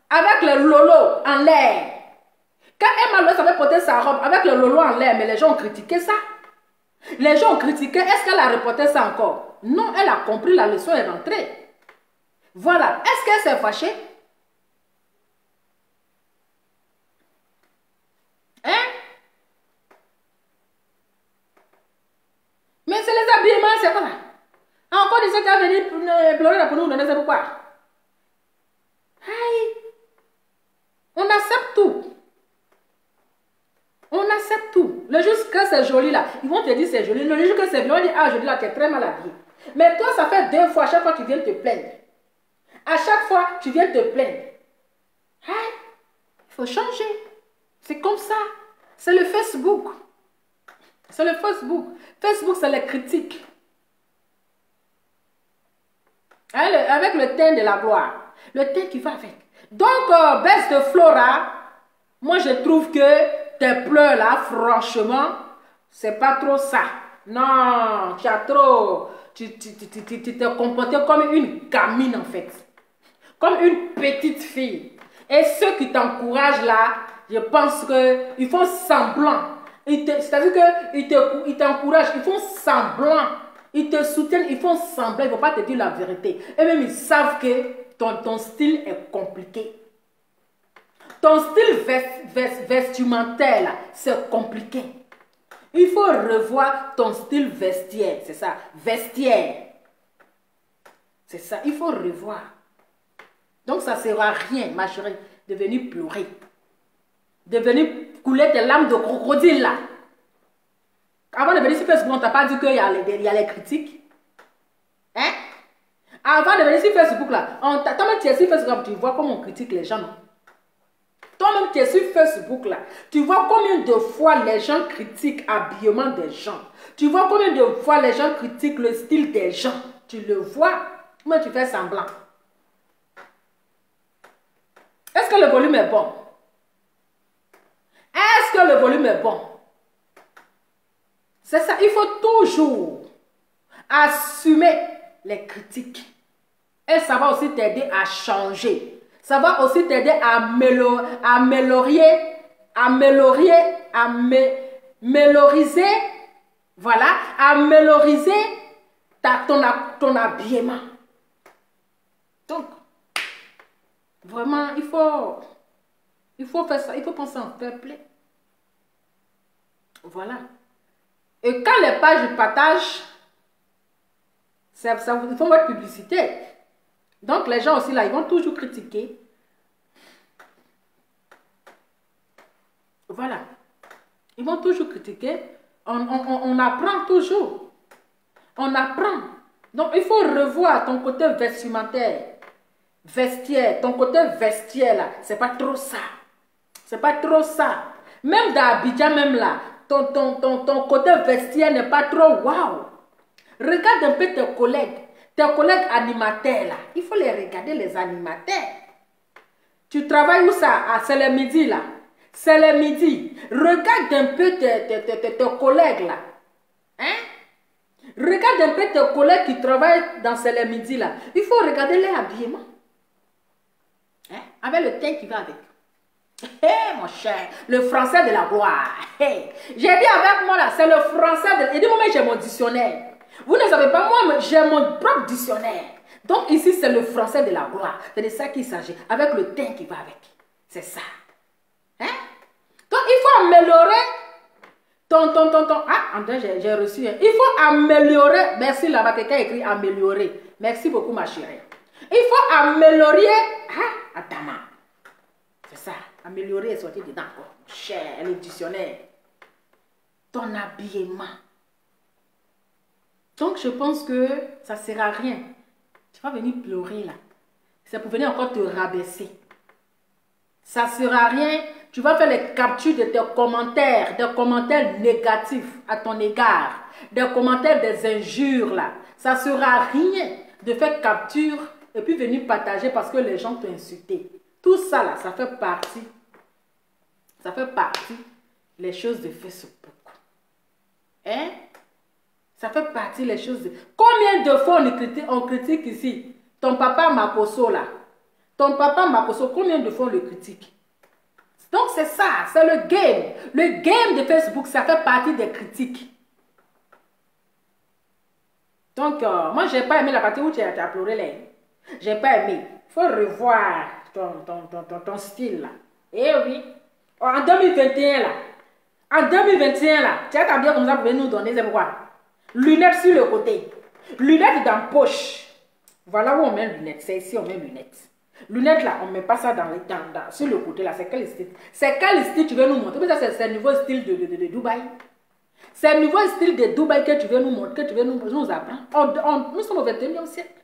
avec le lolo en l'air, quand Emma Louès avait porté sa robe avec le lolo en l'air, mais les gens ont critiqué ça. Les gens ont critiqué, est-ce qu'elle a reporté ça encore? Non, elle a compris, la leçon est rentrée. Voilà, est-ce qu'elle s'est fâchée? Hein? Mais c'est les habillements, c'est quoi? Encore des gens qui ont venu pleurer pour nous donner, c'est pourquoi? Aïe! On accepte tout. On accepte tout. Le jour que c'est joli là, ils vont te dire c'est joli. Le jour que c'est joli, on va dire ah joli là, tu es très mal habillé. Mais toi, ça fait 2 fois, à chaque fois tu viens te plaindre. À chaque fois, tu viens te plaindre. Hein? Il faut changer. C'est comme ça. C'est le Facebook. C'est le Facebook. Facebook, c'est les critiques. Hein, avec le teint de la gloire. Le teint qui va avec. Donc, baisse de Flora, moi je trouve que tes pleurs là, franchement, c'est pas trop ça. Non, tu as trop... Tu te comportais comme une gamine en fait. Comme une petite fille. Et ceux qui t'encouragent là, je pense qu'ils font semblant. C'est-à-dire qu'ils t'encouragent, ils font semblant. Ils te soutiennent, ils font semblant, ils ne vont pas te dire la vérité. Et même ils savent que ton style est compliqué. Ton style vestimentaire, c'est compliqué. Il faut revoir ton style vestiaire, c'est ça, vestiaire. C'est ça, il faut revoir. Donc ça ne sert à rien, ma chérie, de venir pleurer. De venir couler tes larmes de crocodile là. Avant de venir sur Facebook, on ne t'a pas dit qu'il y a les critiques. Hein? Avant de venir sur Facebook là, toi-même tu es sur Facebook, tu vois comment on critique les gens, non? Toi-même, tu es sur Facebook là. Tu vois combien de fois les gens critiquent l'habillement des gens. Tu vois combien de fois les gens critiquent le style des gens. Tu le vois, mais tu fais semblant. Est-ce que le volume est bon? Est-ce que le volume est bon? C'est ça, il faut toujours assumer les critiques. Et ça va aussi t'aider à changer. Ça va aussi t'aider à méloriser, voilà, à méloriser ton habillement. Donc, vraiment, il faut faire ça, il faut penser en fair play. Voilà. Et quand les pages partagent, ils font votre publicité. Donc, les gens aussi, là, ils vont toujours critiquer. Voilà. Ils vont toujours critiquer. On apprend toujours. On apprend. Donc, il faut revoir ton côté vestimentaire. Vestiaire. Ton côté vestiaire, là, c'est pas trop ça. C'est pas trop ça. Même dans Abidjan, même là, ton côté vestiaire n'est pas trop waouh. Regarde un peu tes collègues. Tes collègues animateurs là, il faut les regarder les animateurs. Tu travailles où ça? Ah, c'est le midi là. C'est le midi. Regarde un peu tes collègues là. Hein? Regarde un peu tes collègues qui travaillent dans le midi là. Il faut regarder leur habillement. Hein? Avec le teint qui va avec. Hé mon cher, le français de la gloire. Hey. J'ai dit avec moi là, c'est le français de... Et dis-moi, mais j'ai mon dictionnaire. Vous ne savez pas, moi, j'ai mon propre dictionnaire. Donc ici, c'est le français de la gloire. C'est de ça qu'il s'agit, avec le teint qui va avec. C'est ça. Hein? Donc il faut améliorer Ah, André, j'ai reçu. Hein. Il faut améliorer. Merci là-bas, quelqu'un écrit améliorer. Merci beaucoup, ma chérie. Il faut améliorer. Ah, Adama. C'est ça. Améliorer est sorti dedans. Cher, le dictionnaire. Ton habillement. Donc, je pense que ça ne sert à rien. Tu vas venir pleurer là. C'est pour venir encore te rabaisser. Ça ne sert à rien. Tu vas faire les captures de tes commentaires, des commentaires négatifs à ton égard, des commentaires, des injures là. Ça ne sert à rien de faire capture et puis venir partager parce que les gens t'ont insulté. Tout ça là, ça fait partie. Ça fait partie les choses de Facebook. Hein? Ça fait partie les choses de... Combien de fois on critique ici? Ton papa Makoso là. Ton papa Makoso, combien de fois on le critique? Donc c'est ça, c'est le game. Le game de Facebook, ça fait partie des critiques. Donc, moi, j'ai pas aimé la partie où tu as pleuré là. J'ai pas aimé. Il faut revoir ton style là. Eh oui. En 2021 là. En 2021 là. Tu as t'habillé comme ça pour venir nous donner, c'est pourquoi? Lunettes sur le côté. Lunettes dans la poche. Voilà où on met lunettes. C'est ici on met lunettes. Lunettes là, on ne met pas ça sur le côté là. C'est quel style? C'est quel style tu veux nous montrer? C'est le nouveau style de Dubaï. C'est le nouveau style de Dubaï que tu veux nous montrer, que tu veux nous apprendre. Nous sommes au 21e siècle.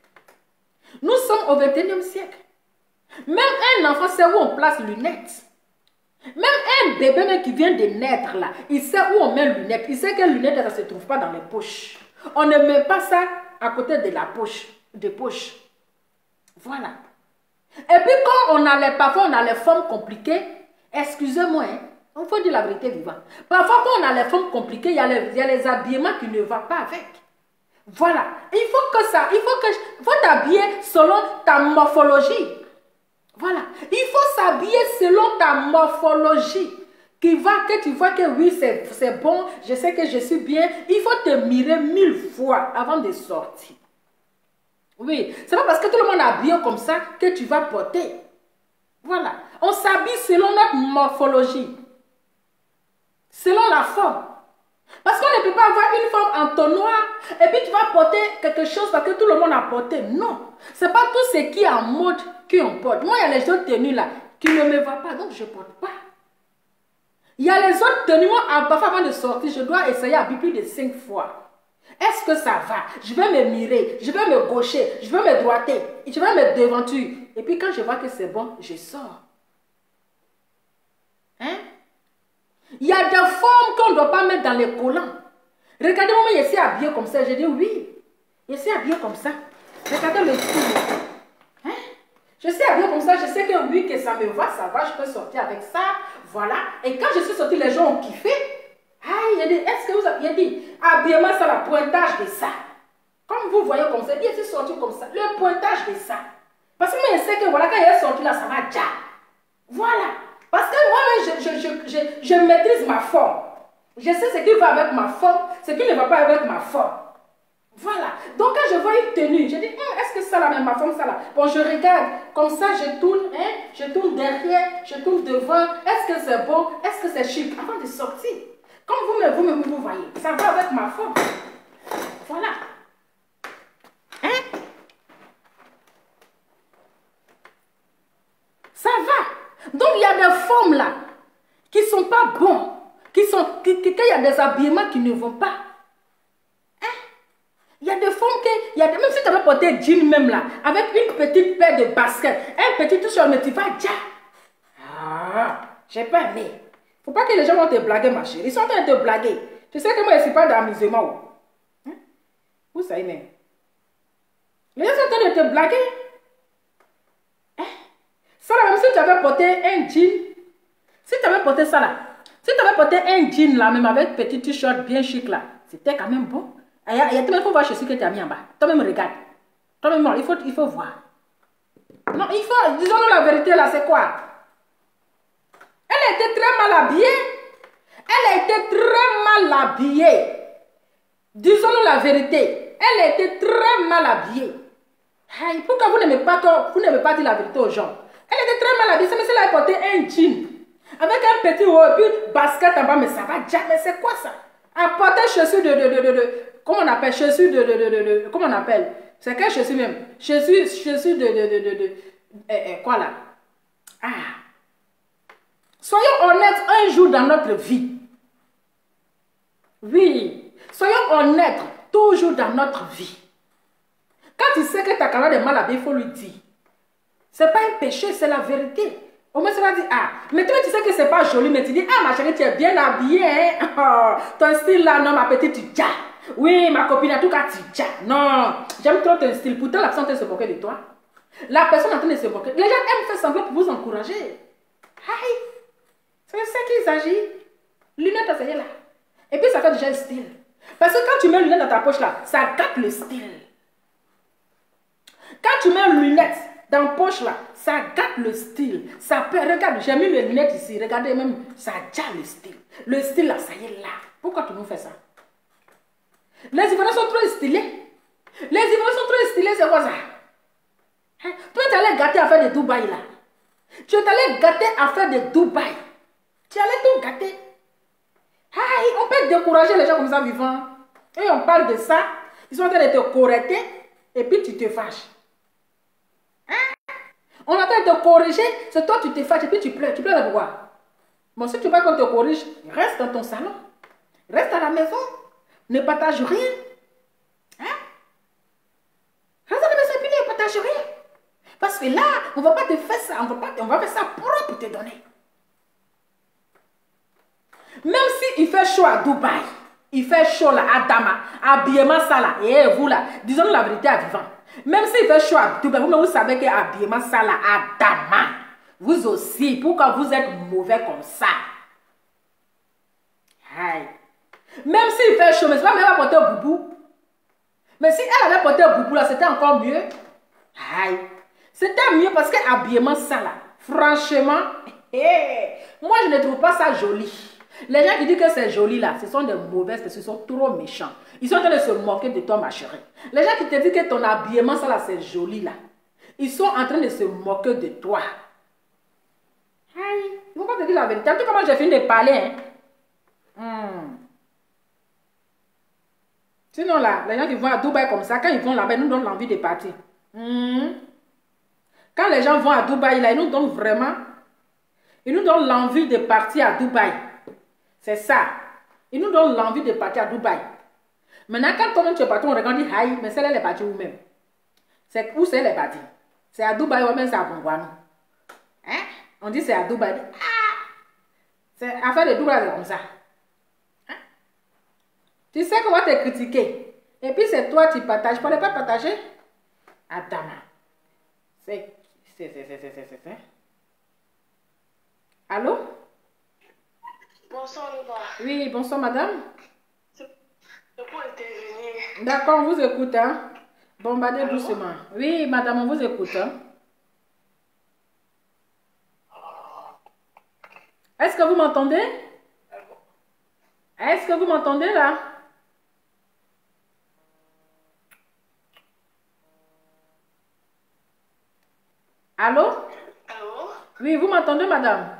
Nous sommes au 21e siècle. Même un enfant sait où on place lunettes. Même un bébé même qui vient de naître là, il sait où on met lunettes. Il sait que lunettes ça ne se trouve pas dans les poches. On ne met pas ça à côté de la poche, des poches. Voilà. Et puis quand parfois on a les formes compliquées, excusez-moi, hein, il faut dire la vérité vivante. Parfois quand on a les formes compliquées, il y a les habillements qui ne vont pas avec. Voilà. Il faut t'habiller selon ta morphologie. Voilà. Il faut s'habiller selon ta morphologie. Que tu vois que oui, c'est bon, je sais que je suis bien. Il faut te mirer 1000 fois avant de sortir. Oui, c'est pas parce que tout le monde est habillé comme ça que tu vas porter. Voilà. On s'habille selon notre morphologie. Selon la forme. Parce qu'on ne peut pas avoir une forme en entonnoir et puis tu vas porter quelque chose parce que tout le monde a porté. Non. C'est pas tout ce qui est en mode qu'on porte. Moi, il y a les autres tenues là qui ne me vont pas, donc je ne porte pas. Il y a les autres tenues, moi, parfois avant de sortir, je dois essayer à habiller plus de 5 fois. Est-ce que ça va? Je vais me mirer, je vais me gaucher, je vais me droiter, je vais me devanture. Et puis quand je vois que c'est bon, je sors. Hein? Il y a des formes qu'on ne doit pas mettre dans les collants. Regardez-moi, je suis habillée comme ça. Je dis oui, je suis habillée comme ça. Regardez le style. Hein? Je suis habillée comme ça, je sais que oui, que ça me va, je peux sortir avec ça. Voilà. Et quand je suis sortie, les gens ont kiffé. Ah, il a dit, est-ce que vous avez dit, habillement, c'est le pointage de ça. Comme vous voyez comme ça, il est sorti comme ça. Le pointage de ça. Parce que moi, je sais que voilà, quand il est sorti là, ça va déjà. Voilà. Parce que moi, je maîtrise ma forme. Je sais ce qui va avec ma forme, ce qui ne va pas avec ma forme. Voilà. Donc, quand je vois une tenue, je dis, est-ce que ça là, même ma forme, ça là? Bon, je regarde. Comme ça, je tourne derrière, je tourne devant. Est-ce que c'est bon? Est-ce que c'est chic? Avant de sortir. Comme vous voyez, ça va avec ma forme. Voilà. Hein? Ça va. Donc, il y a des formes là qui ne sont pas bonnes. Qu'il y a des habillements qui ne vont pas. Hein? Il y a des formes que... même si tu avais porté un jean même là, avec une petite paire de baskets, un petit t-shirt, mais tu vas déjà. Ah, j'ai pas aimé. Faut pas que les gens vont te blaguer, ma chérie. Ils sont en train de te blaguer. Tu sais que moi, je ne suis pas d'amusement. Hein? Vous savez même. Les gens sont en train de te blaguer. Hein? Ça là, même si tu avais porté un jean, si tu avais porté ça là, si tu avais porté un jean là, même avec petit t-shirt bien chic là, c'était quand même bon. Il faut voir ceci que tu as mis en bas. Toi-même, regarde. Toi-même, il faut voir. Non, disons-nous la vérité là, c'est quoi? Elle a été très mal habillée. Elle a été très mal habillée. Disons-nous la vérité. Elle a été très mal habillée. Hey, pourquoi vous n'aimez pas dire la vérité aux gens? Elle était très mal habillée. Mais si elle a porté un jean avec un petit haut et puis basket en bas, mais ça va déjà. Mais c'est quoi ça? Elle portait chaussures comment on appelle? Chaussures comment on appelle? C'est quelle chaussure même? Chaussures quoi là? Ah. Soyons honnêtes un jour dans notre vie. Oui, soyons honnêtes toujours dans notre vie. Quand tu sais que ta camarade est mal habillée, il faut lui dire. Ce n'est pas un péché, c'est la vérité. Au moins, ça va dire, ah, mais toi, tu sais que ce n'est pas joli, mais tu dis, ah, ma chérie, tu es bien habillée, hein? Oh, ton style là, non, ma petite, tu dis. Oui, ma copine, en tout cas, tu dis. Non, j'aime trop ton style. Pourtant, la personne se moquer de toi. La personne est en train de se moquer. Les gens aiment faire semblant pour vous encourager. Aïe, c'est ça qu'il s'agit. Lunettes, ça y est là. Et puis, ça fait déjà le style. Parce que quand tu mets une lunette dans ta poche là, ça gâte le style. Quand tu mets une lunette dans la poche là, ça gâte le style. Ça peut, regarde, j'ai mis mes lunettes ici. Regardez même, ça gâte le style. Le style là, ça y est là. Pourquoi tu nous fais ça? Les Ivoiriens sont trop stylés. Les Ivoiriens sont trop stylés, c'est quoi ça? Hein? Toi, tu allais gâter à faire de Dubaï là. Tu es allé gâter à faire de Dubaï. Tu allais tout gâter. Aïe, on peut décourager les gens comme ça vivant. Et on parle de ça. Ils sont en train de te correcter. Et puis tu te fâches. Hein? On est en train de te corriger. C'est toi tu te fâches et puis tu pleures. Tu pleures pourquoi? Bon, si tu veux pas qu'on te corrige, reste dans ton salon. Reste à la maison. Ne partage rien. Hein? Reste à la maison et puis ne partage rien. Parce que là, on ne va pas te faire ça. On va faire ça propre pour te donner. Même s'il fait chaud à Dubaï, il fait chaud là, à Dama, habillement ça là, et vous là, disons la vérité à vivant. Même s'il fait chaud à Dubaï, vous savez que habillement ça là, à Dama, vous aussi, pourquoi vous êtes mauvais comme ça? Aïe. Même s'il fait chaud, mais c'est pas même à porter un boubou. Mais si elle avait porté un boubou là, c'était encore mieux. Aïe. C'était mieux parce que habillement ça là, franchement, moi je ne trouve pas ça joli. Les gens qui disent que c'est joli là, ce sont des mauvaises parce qu'ils sont trop méchants. Ils sont en train de se moquer de toi, ma chérie. Les gens qui te disent que ton habillement, ça là, c'est joli là. Ils sont en train de se moquer de toi. Aïe, ils ne vont pas te dire la vérité. En tout cas, moi, j'ai fini de parler. Hein. Sinon là, les gens qui vont à Dubaï comme ça, quand ils vont là-bas, ils nous donnent l'envie de partir. Quand les gens vont à Dubaï là, ils nous donnent vraiment, ils nous donnent l'envie de partir à Dubaï. C'est ça. Ils nous donnent l'envie de partir à Dubaï. Maintenant, quand toi-même tu es parti, on regarde, dit, aïe, mais celle-là, elle est partie où même? C'est où c'est elle est partie? C'est à Dubaï ou même c'est à Bongouanou? Hein? On dit c'est à Dubaï. Ah! C'est affaire de Dubaï, c'est comme ça. Hein? Tu sais qu'on va te critiquer. Et puis c'est toi, tu partages. Tu ne peux pas partager? Attends. C'est. Allô? Bonsoir, Lola. Oui, bonsoir, madame. C'est pour intervenir. D'accord, on vous écoute, hein. Bombardez doucement. Oui, madame, on vous écoute, hein. Est-ce que vous m'entendez? Est-ce que vous m'entendez, là? Allô? Allô? Oui, vous m'entendez, madame?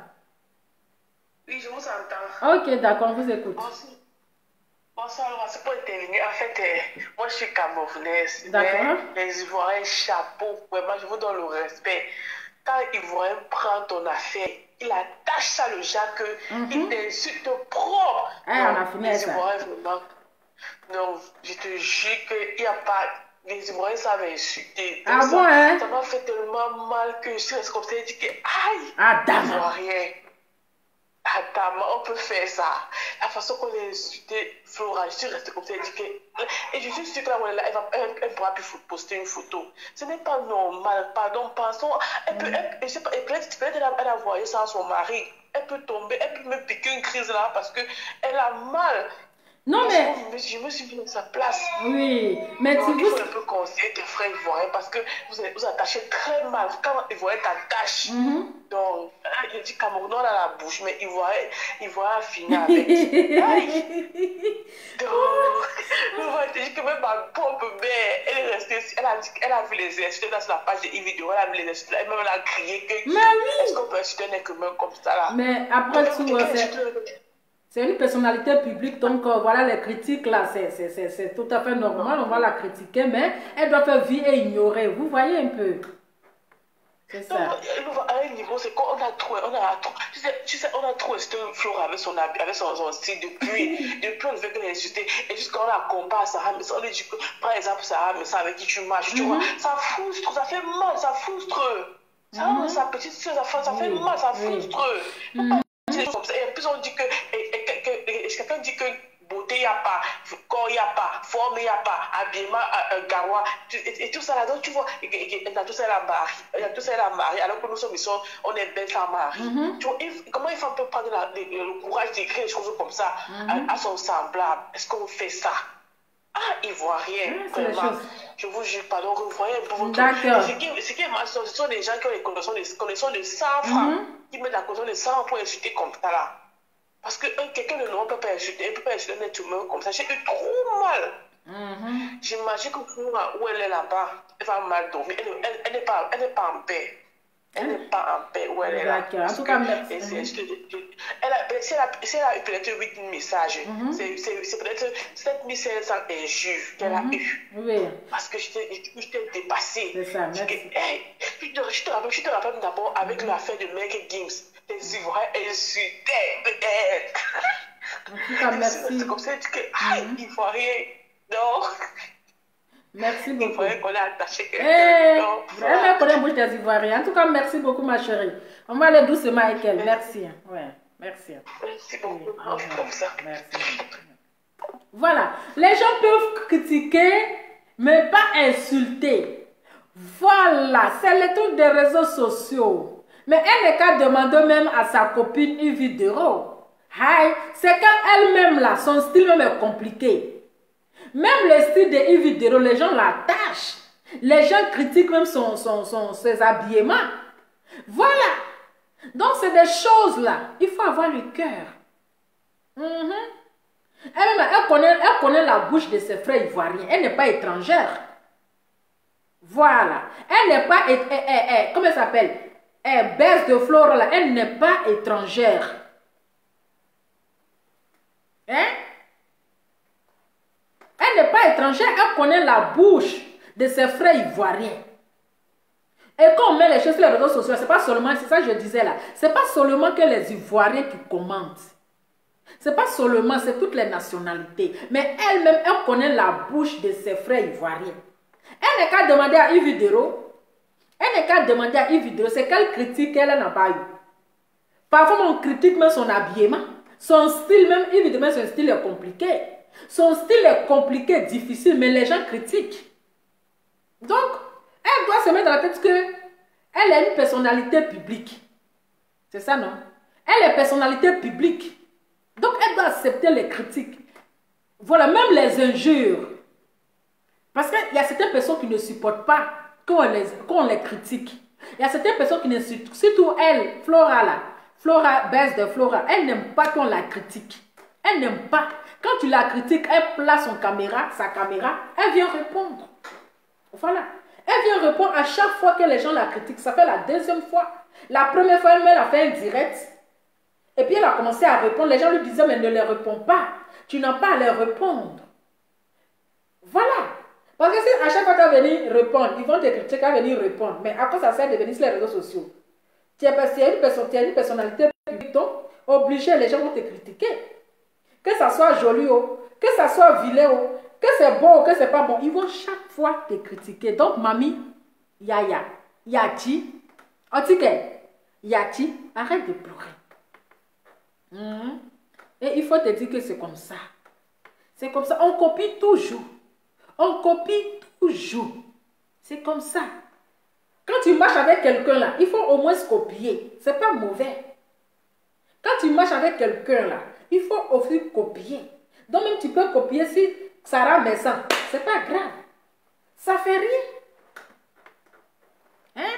Oui, je vous entends. Ok, d'accord, on vous écoute. Bonsoir, Laura, c'est pour intervenir. En fait, moi, je suis camerounaise. D'accord. Les Ivoiriens, chapeau, vraiment, je vous donne le respect. Quand l'Ivoirien prend ton affaire, il attache ça le genre il t'insulte propre. Ah, on a fini les ça. Ivoiriens, vraiment. Non, je te jure qu'il n'y a pas. Les Ivoiriens savent insulter. Ah bon, hein? Ça m'a fait tellement mal que je suis restée comme ça et dit que, aïe, Ah, d'accord. Ivoirien. Attends, on peut faire ça. La façon qu'on a insulté Flora, je suis restée comme ça et dit que. Et je suis sûre que là, elle pourra plus poster une photo. Ce n'est pas normal, pardon, pensons. Je sais pas, peut-être elle a envoyé ça à son mari. Elle peut tomber, elle peut me piquer une crise là parce qu'elle a mal. Non, mais... Je me suis mis à sa place. Oui, mais donc, tu il faut un peu conseiller tes frères ivoiriens parce que vous attachez très mal. Quand ivoirien t'attache, donc, il dit Cameroun dans la bouche, mais ivoirien finit avec. Donc, je dis que même ma propre mère, elle est restée, elle a vu les insultes dans la page de vidéo, elle a vu les insultes, elle même a crié que. Mais oui. Est-ce qu'on peut insulter un être humain comme ça là? Mais après tout, c'est une personnalité publique, donc voilà les critiques là, c'est tout à fait normal, on va la critiquer, mais elle doit faire vie et ignorer, vous voyez un peu. C'est Donc, ça. à un niveau, c'est qu'on a trop, tu sais, on a trop insulté Flora avec son habit, avec son style depuis on veut qu'elle ait insulté. Et jusqu'à on la compare à Sarah, mais on lui dit que, par exemple, Sarah, mais ça avec qui tu marches, tu vois, ça frustre, ça fait mal, ça frustre. Ça, sa petite soeur, ça fait mal, ça frustre. Comme ça. Et en plus, on dit que, quelqu'un dit que beauté, il n'y a pas, corps, il n'y a pas, forme, il n'y a pas, habillement, gawa, et tout ça là. Donc, tu vois, il y a tout ça là, marié, alors que nous sommes ici, on est belle à marier. Tu vois, comment il faut un peu prendre le courage d'écrire des choses comme ça à son semblable? Est-ce qu'on fait ça? Ah, Ivoirien, vraiment. Je vous jure, pardon, Ivoirien pour votre... D'accord. Ce qui est mal, ce sont des gens qui ont les connaissances de 100 francs, qui mettent la connaissance de 100 francs pour insulter comme ça là. Parce que quelqu'un de non peut pas insulter, il ne peut pas insulter un être humain comme ça. J'ai eu trop mal. J'imagine que pour où elle est là-bas, elle va mal dormir. Elle n'est pas en paix. Elle n'est pas en paix où elle est là. En tout cas, merci. Si elle a eu peut-être 8 messages, c'est peut-être 7500 injures qu'elle a eu. Oui. Parce que je t'ai dépassé. C'est ça, merci. Je te rappelle d'abord avec l'affaire de Mike Gims. Les Ivoiriens insultaient. En tout cas, merci. C'est comme ça que, Ivoirien, non. Merci beaucoup. Ivoirien qu'on a attaché. Vraiment, connaît bouche des Ivoiriens. En tout cas, merci beaucoup, ma chérie. On va aller doucement avec elle. Merci. Ouais, merci. Merci beaucoup. Comme ça. Merci. Voilà. Les gens peuvent critiquer, mais pas insulter. Voilà. C'est le truc des réseaux sociaux. Mais elle n'est qu'à demander même à sa copine une vidéo. C'est quand elle-même là, son style même est compliqué. Même le style de une vidéo, les gens l'attachent. Les gens critiquent même ses habillements. Voilà. Donc c'est des choses là. Il faut avoir le cœur. Elle connaît la bouche de ses frères ivoiriens. Elle n'est pas étrangère. Voilà. Elle n'est pas... comment elle s'appelle? Bess de Flora là. Elle n'est pas étrangère. Hein? Elle n'est pas étrangère. Elle connaît la bouche de ses frères ivoiriens. Et quand on met les choses sur les réseaux sociaux, c'est pas seulement, c'est ça que je disais là, c'est pas seulement que les Ivoiriens qui commentent. C'est pas seulement, c'est toutes les nationalités. Mais elle-même, elle connaît la bouche de ses frères ivoiriens. Elle n'est qu'à demander à une vidéo. Elle n'est qu'à demander à une vidéo, c'est quelle critique elle n'a pas eu. Parfois, on critique même son habillement. Son style, même, évidemment, son style est compliqué. Son style est compliqué, difficile, mais les gens critiquent. Donc, elle doit se mettre dans la tête qu'elle est une personnalité publique. C'est ça, non? Elle est personnalité publique. Donc, elle doit accepter les critiques. Voilà, même les injures. Parce qu'il y a certaines personnes qui ne supportent pas qu'on les critique. Il y a certaines personnes qui ne supportent, surtout elle, Flora là, Flora, Bess de Flora, elle n'aime pas qu'on la critique. Elle n'aime pas. Quand tu la critiques, elle place sa caméra, elle vient répondre. Voilà. Elle vient répondre à chaque fois que les gens la critiquent. Ça fait la deuxième fois. La première fois, elle a fait un direct. Et puis elle a commencé à répondre. Les gens lui disaient, mais ne les réponds pas. Tu n'as pas à les répondre. Voilà. Parce que si à chaque fois qu'elle va venir répondre, ils vont te critiquer, qu'elle va venir répondre. Mais à quoi ça sert de venir sur les réseaux sociaux? Tu es une personnalité publique, donc obligé, les gens vont te critiquer. Que ça soit joli, que ça soit vilain, que c'est bon ou que c'est pas bon, ils vont chaque fois te critiquer. Donc, mamie, Yaya, Yati, Otike, Yati, arrête de pleurer. Et il faut te dire que c'est comme ça. C'est comme ça. On copie toujours. On copie toujours. C'est comme ça. Quand tu marches avec quelqu'un là, il faut au moins se copier. C'est pas mauvais. Quand tu marches avec quelqu'un là, il faut aussi copier. Donc même tu peux copier si Sarah Messan. C'est pas grave. Ça fait rien. Hein?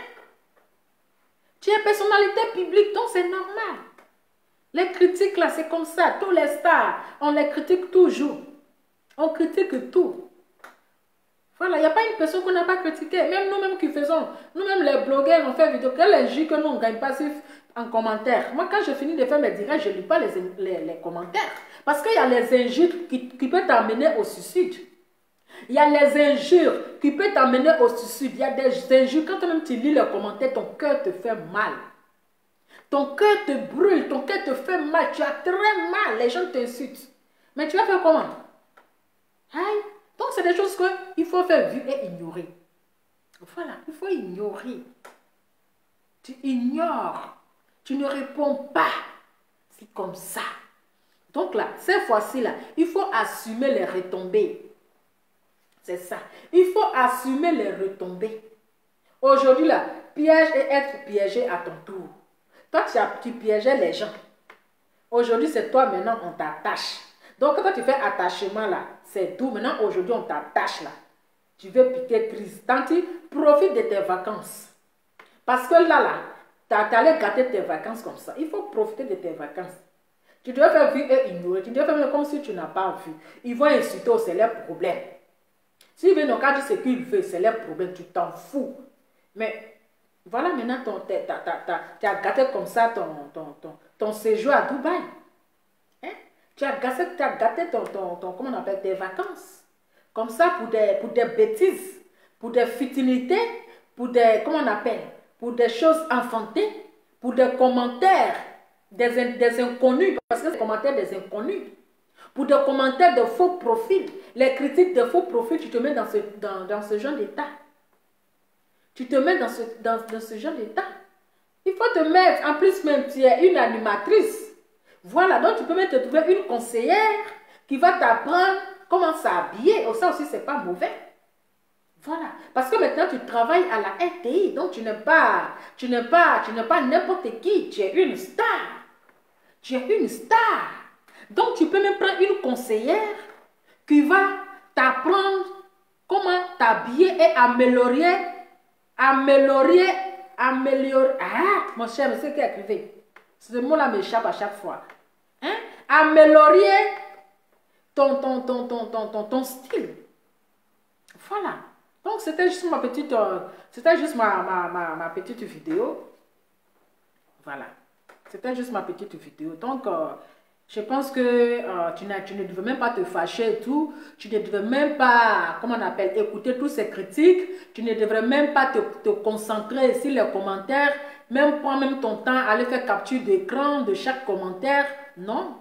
Tu es personnalité publique, donc c'est normal. Les critiques là, c'est comme ça. Tous les stars, on les critique toujours. On critique tout. Voilà, il n'y a pas une personne qu'on n'a pas critiqué. Même nous-mêmes qui faisons, nous-mêmes les blogueurs, on fait vidéo. Quel est que nous, on ne gagne pas en commentaire. Moi, quand je finis de faire mes directs, je ne lis pas les commentaires. Parce qu'il y a les injures qui peuvent t'amener au suicide. Il y a les injures qui peuvent t'amener au suicide. Il y a des injures, quand même tu lis les commentaires, ton cœur te fait mal. Ton cœur te brûle, ton cœur te fait mal. Tu as très mal, les gens t'insultent. Mais tu vas faire comment? Aïe. Donc c'est des choses qu'il faut faire vivre et ignorer. Voilà, il faut ignorer. Tu ignores. Tu ne réponds pas. C'est comme ça. Donc là, cette fois-ci là, il faut assumer les retombées. C'est ça. Il faut assumer les retombées. Aujourd'hui là, piège et être piégé à ton tour. Toi, tu piégeais les gens. Aujourd'hui, c'est toi maintenant, on t'attache. Donc quand tu fais attachement là, c'est doux. Maintenant, aujourd'hui, on t'attache là. Tu veux piquer crise. Tant tu profites de tes vacances. Parce que là, tu allais gâter tes vacances comme ça. Il faut profiter de tes vacances. Tu dois faire vivre et ignorer. Tu dois faire comme si tu n'as pas vu. Ils vont insulter, c'est leur problème. S'ils veulent donc dire ce qu'ils veulent, c'est leur problème. Tu t'en fous. Mais voilà maintenant, tu as gâté comme ça ton séjour à Dubaï. Hein? Tu as gâté comment on appelle, tes vacances. Comme ça pour des bêtises, pour des futilités, pour des, comment on appelle, pour des choses enfantées, pour des commentaires des inconnus, parce que c'est des commentaires des inconnus, pour des commentaires de faux profils, les critiques de faux profils, tu te mets dans ce genre d'état. Tu te mets dans ce genre d'état. Il faut te mettre, en plus même tu es une animatrice. Voilà, donc tu peux même te trouver une conseillère qui va t'apprendre comment s'habiller. Ça aussi, c'est pas mauvais. Voilà. Parce que maintenant, tu travailles à la RTI. Donc, tu n'es pas n'importe qui. Tu es une star. Tu es une star. Donc, tu peux même prendre une conseillère qui va t'apprendre comment t'habiller et améliorer. Ah, mon cher, mais c'est qui a écrivé. Ce mot-là m'échappe à chaque fois. Hein? Améliorer ton style. Voilà. Donc, c'était juste ma petite, ma petite vidéo. Voilà. C'était juste ma petite vidéo. Donc, je pense que tu ne devais même pas te fâcher et tout. Tu ne devais même pas, comment on appelle, écouter tous ces critiques. Tu ne devrais même pas te concentrer sur les commentaires. Même prendre même ton temps, aller faire capture d'écran de chaque commentaire. Non.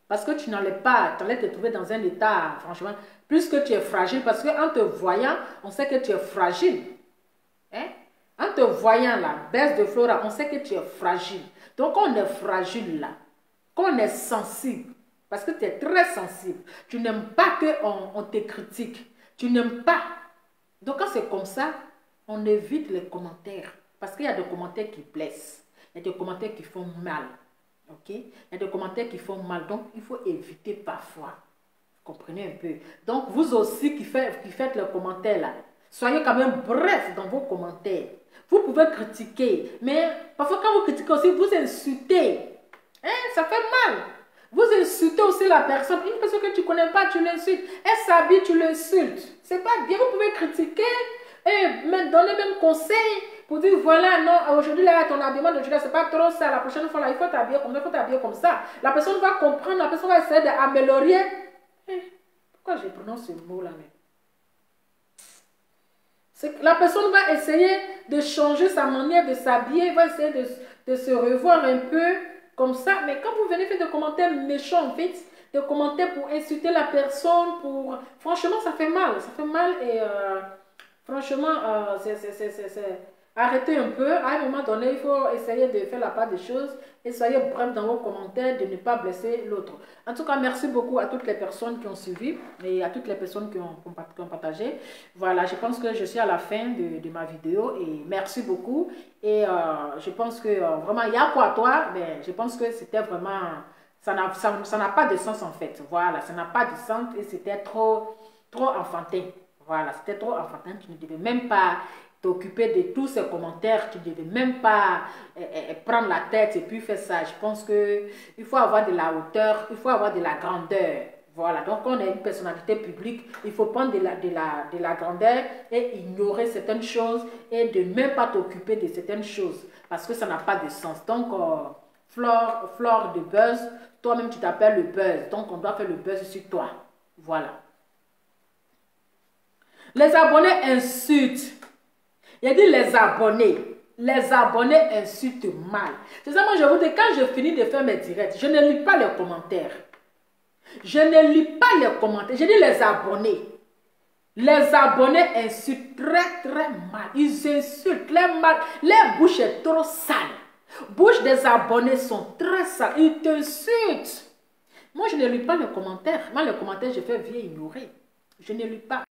Parce que tu n'allais pas, tu allais te trouver dans un état, franchement, plus que tu es fragile. Parce qu'en te voyant, on sait que tu es fragile. Hein? En te voyant là, baisse de flora, on sait que tu es fragile. Donc, on est fragile là. Quand on est sensible, parce que tu es très sensible, tu n'aimes pas qu'on te critique. Tu n'aimes pas. Donc, quand c'est comme ça, on évite les commentaires. Parce qu'il y a des commentaires qui blessent. Il y a des commentaires qui font mal. Ok? Il y a des commentaires qui font mal. Donc, il faut éviter parfois. Vous comprenez un peu? Donc, vous aussi qui faites les commentaires là, soyez quand même bref dans vos commentaires. Vous pouvez critiquer. Mais parfois, quand vous critiquez aussi, vous insultez. Hein? Ça fait mal. Vous insultez aussi la personne. Une personne que tu ne connais pas, tu l'insultes. Elle s'habille, tu l'insultes. C'est pas bien. Vous pouvez critiquer et même donner même conseil pour dire voilà, non, aujourd'hui là, ton habillement de Julia, c'est pas trop ça. La prochaine fois là, il faut t'habiller comme ça, il faut t'habiller comme ça. La personne va comprendre, la personne va essayer d'améliorer. Pourquoi je prononce ce mot là même? La personne va essayer de changer sa manière de s'habiller, va essayer de se revoir un peu comme ça. Mais quand vous venez faire des commentaires méchants, en fait, des commentaires pour insulter la personne, franchement, ça fait mal. Ça fait mal et franchement, arrêtez un peu. À un moment donné, il faut essayer de faire la part des choses et soyez bref dans vos commentaires, de ne pas blesser l'autre. En tout cas, merci beaucoup à toutes les personnes qui ont suivi et à toutes les personnes qui ont partagé. Voilà, je pense que je suis à la fin de ma vidéo et merci beaucoup. Et je pense que vraiment, il y a quoi à toi, mais je pense que c'était vraiment, ça n'a pas de sens en fait. Voilà, ça n'a pas de sens et c'était trop enfantin. Voilà, c'était trop enfantin, tu ne devais même pas t'occuper de tous ces commentaires, tu ne devais même pas prendre la tête et puis faire ça. Je pense qu'il faut avoir de la hauteur, il faut avoir de la grandeur. Voilà, donc on est une personnalité publique, il faut prendre de la grandeur et ignorer certaines choses et de même pas t'occuper de certaines choses parce que ça n'a pas de sens. Donc, Flore de buzz, toi-même tu t'appelles le buzz, donc on doit faire le buzz sur toi. Voilà. Les abonnés insultent. Il a dit les abonnés. Les abonnés insultent mal. C'est ça, moi je vous dis, quand je finis de faire mes directs, je ne lis pas les commentaires. Je ne lis pas les commentaires. Je dis les abonnés. Les abonnés insultent très mal. Ils insultent. Les bouches sont trop sales. Les bouches des abonnés sont très sales. Ils t'insultent. Moi, je ne lis pas les commentaires. Moi, les commentaires, je fais bien ignorer. Je ne lis pas.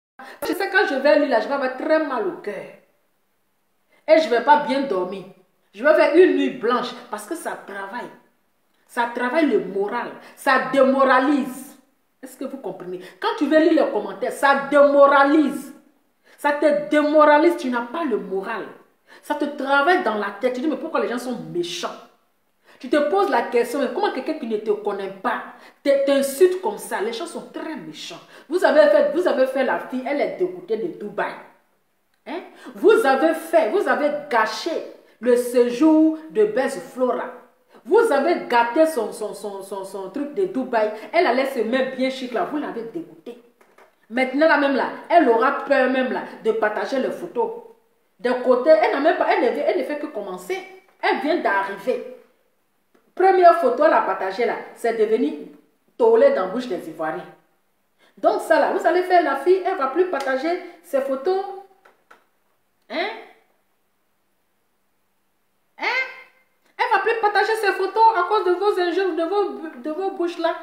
Je sais quand je vais lire là, je vais avoir très mal au cœur. Et je ne vais pas bien dormir. Je vais faire une nuit blanche parce que ça travaille. Ça travaille le moral. Ça démoralise. Est-ce que vous comprenez? Quand tu veux lire les commentaires, ça démoralise. Ça te démoralise. Tu n'as pas le moral. Ça te travaille dans la tête. Tu dis, mais pourquoi les gens sont méchants? Tu te poses la question, mais comment quelqu'un qui ne te connaît pas t'insulte comme ça? Les gens sont très méchants. Vous avez fait la fille, elle est dégoûtée de Dubaï. Hein? Vous avez gâché le séjour de Best Flora. Vous avez gâté son truc de Dubaï. Elle allait se mettre bien chic là. Vous l'avez dégoûté. Maintenant là même là, elle aura peur même là de partager les photos. D'un côté, elle ne fait que commencer. Elle vient d'arriver. Première photo, elle a partagé là. C'est devenu tollé dans la bouche des Ivoiriens. Donc ça là, vous allez faire la fille, elle ne va plus partager ses photos. Hein? Elle ne va plus partager ses photos à cause de vos injures, de vos bouches là.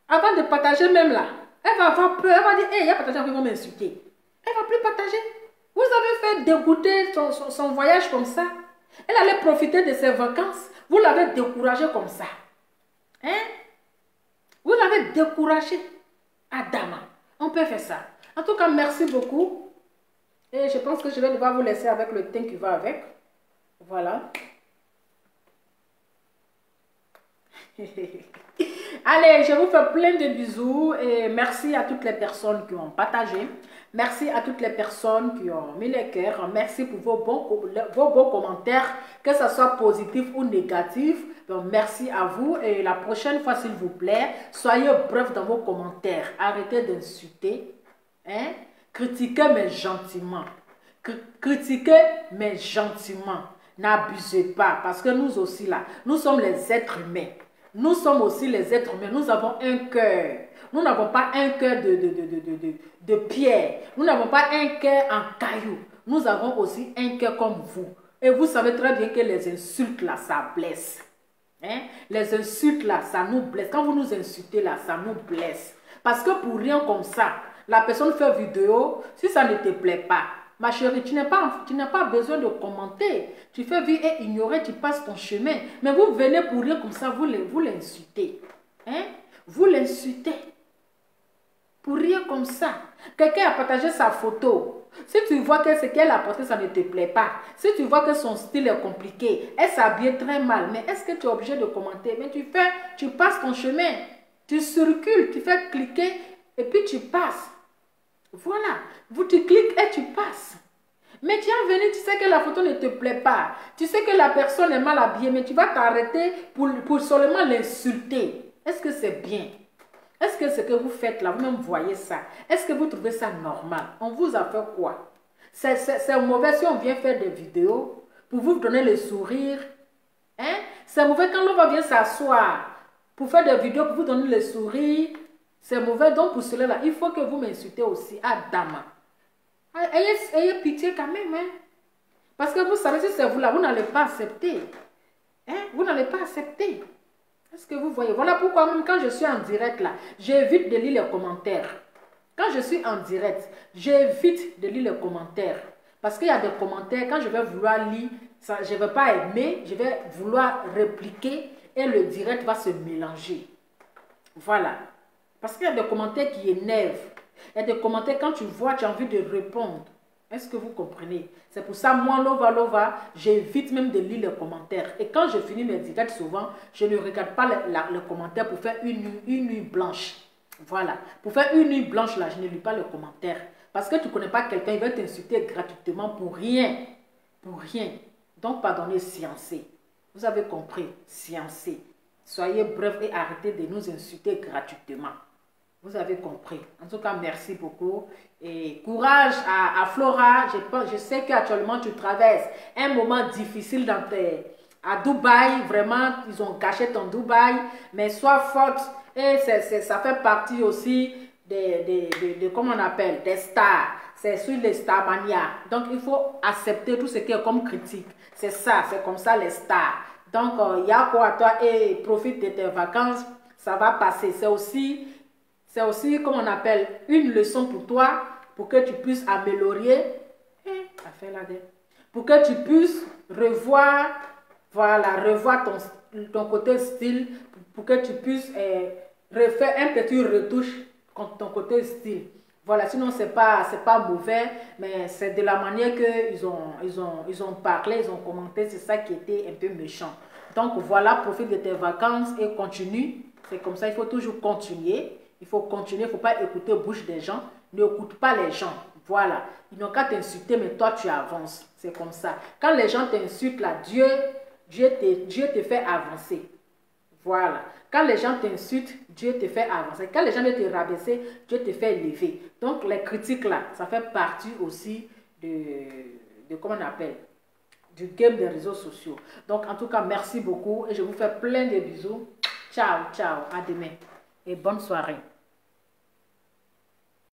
Avant de partager même là. Elle va avoir peur, elle va dire, hey, il y a partagé, ils vont m'insulter. Elle ne va plus partager. Vous avez fait dégoûter son voyage comme ça. Elle allait profiter de ses vacances. Vous l'avez découragée comme ça. Hein? Vous l'avez découragée. Adama, on peut faire ça. En tout cas, merci beaucoup. Et je pense que je vais devoir vous laisser avec le thym qui va avec. Voilà. Allez, je vous fais plein de bisous et merci à toutes les personnes qui ont partagé. Merci à toutes les personnes qui ont mis les cœurs. Merci pour vos bons commentaires, que ce soit positif ou négatif. Donc, merci à vous et la prochaine fois, s'il vous plaît, soyez bref dans vos commentaires. Arrêtez d'insulter. Hein? Critiquez mais gentiment. Critiquez mais gentiment. N'abusez pas parce que nous aussi là, nous sommes les êtres humains. Nous sommes aussi les êtres humains. Nous avons un cœur. Nous n'avons pas un cœur de pierre. Nous n'avons pas un cœur en caillou. Nous avons aussi un cœur comme vous. Et vous savez très bien que les insultes là, ça blesse. Hein? Les insultes là, ça nous blesse. Quand vous nous insultez là, ça nous blesse. Parce que pour rien comme ça, la personne fait vidéo, si ça ne te plaît pas, ma chérie, tu n'as pas besoin de commenter. Tu fais vivre et ignorer, tu passes ton chemin. Mais vous venez pour rien comme ça, vous l'insultez. Hein? Vous l'insultez. Pour rien comme ça. Quelqu'un a partagé sa photo. Si tu vois que ce qu'elle a porté, ça ne te plaît pas. Si tu vois que son style est compliqué, elle s'habille très mal. Mais est-ce que tu es obligé de commenter? Mais tu passes ton chemin. Tu circules, tu fais cliquer et puis tu passes. Voilà, tu cliques et tu passes. Mais tu es venu, tu sais que la photo ne te plaît pas. Tu sais que la personne est mal habillée, mais tu vas t'arrêter pour seulement l'insulter. Est-ce que c'est bien? Est-ce que ce que vous faites là, vous-même voyez ça? Est-ce que vous trouvez ça normal? On vous a fait quoi? C'est mauvais si on vient faire des vidéos pour vous donner le sourire. Hein? C'est mauvais quand l'on va bien s'asseoir pour faire des vidéos pour vous donner le sourire. C'est mauvais, donc pour cela, là, il faut que vous m'insultez aussi à Dama. Ayez pitié quand même. Hein? Parce que vous savez, si c'est vous là, vous n'allez pas accepter. Hein? Vous n'allez pas accepter. Est-ce que vous voyez? Voilà pourquoi même quand je suis en direct là, j'évite de lire les commentaires. Quand je suis en direct, j'évite de lire les commentaires. Parce qu'il y a des commentaires, quand je vais vouloir lire, ça, je ne vais pas aimer, je vais vouloir répliquer et le direct va se mélanger. Voilà. Parce qu'il y a des commentaires qui énervent. Il y a des commentaires, quand tu vois, tu as envie de répondre. Est-ce que vous comprenez? C'est pour ça, moi, Lova, j'évite même de lire les commentaires. Et quand je finis mes directs, souvent, je ne regarde pas les commentaires pour faire une nuit blanche. Voilà. Pour faire une nuit blanche, là, je ne lis pas les commentaires. Parce que tu ne connais pas quelqu'un, il va t'insulter gratuitement pour rien. Pour rien. Donc, pardonnez, sciencez. Vous avez compris? Sciencez. Soyez bref et arrêtez de nous insulter gratuitement. Vous avez compris. En tout cas, merci beaucoup. Et courage à Flora. Je sais qu'actuellement, tu traverses un moment difficile à Dubaï. Vraiment, ils ont gâché ton Dubaï. Mais sois forte. Et ça fait partie aussi comment on appelle, des stars. C'est sur les Starmania. Donc, il faut accepter tout ce qui est comme critique. C'est ça, c'est comme ça les stars. Donc, il y a quoi à toi et profite de tes vacances. Ça va passer. C'est aussi, comme on appelle, une leçon pour toi, pour que tu puisses améliorer, pour que tu puisses revoir, voilà, revoir ton côté style, pour que tu puisses refaire un petit retouche contre ton côté style. Voilà, sinon c'est pas mauvais, mais c'est de la manière qu'ils ont parlé, ils ont commenté, c'est ça qui était un peu méchant. Donc voilà, profite de tes vacances et continue. C'est comme ça, il faut toujours continuer. Il faut continuer, il ne faut pas écouter bouche des gens. N'écoute pas les gens. Voilà. Ils n'ont qu'à t'insulter, mais toi, tu avances. C'est comme ça. Quand les gens t'insultent, là, Dieu te fait avancer. Voilà. Quand les gens t'insultent, Dieu te fait avancer. Quand les gens veulent te rabaisser, Dieu te fait lever. Donc, les critiques, là, ça fait partie aussi de comment on appelle, du game des réseaux sociaux. Donc, en tout cas, merci beaucoup et je vous fais plein de bisous. Ciao, ciao, à demain et bonne soirée.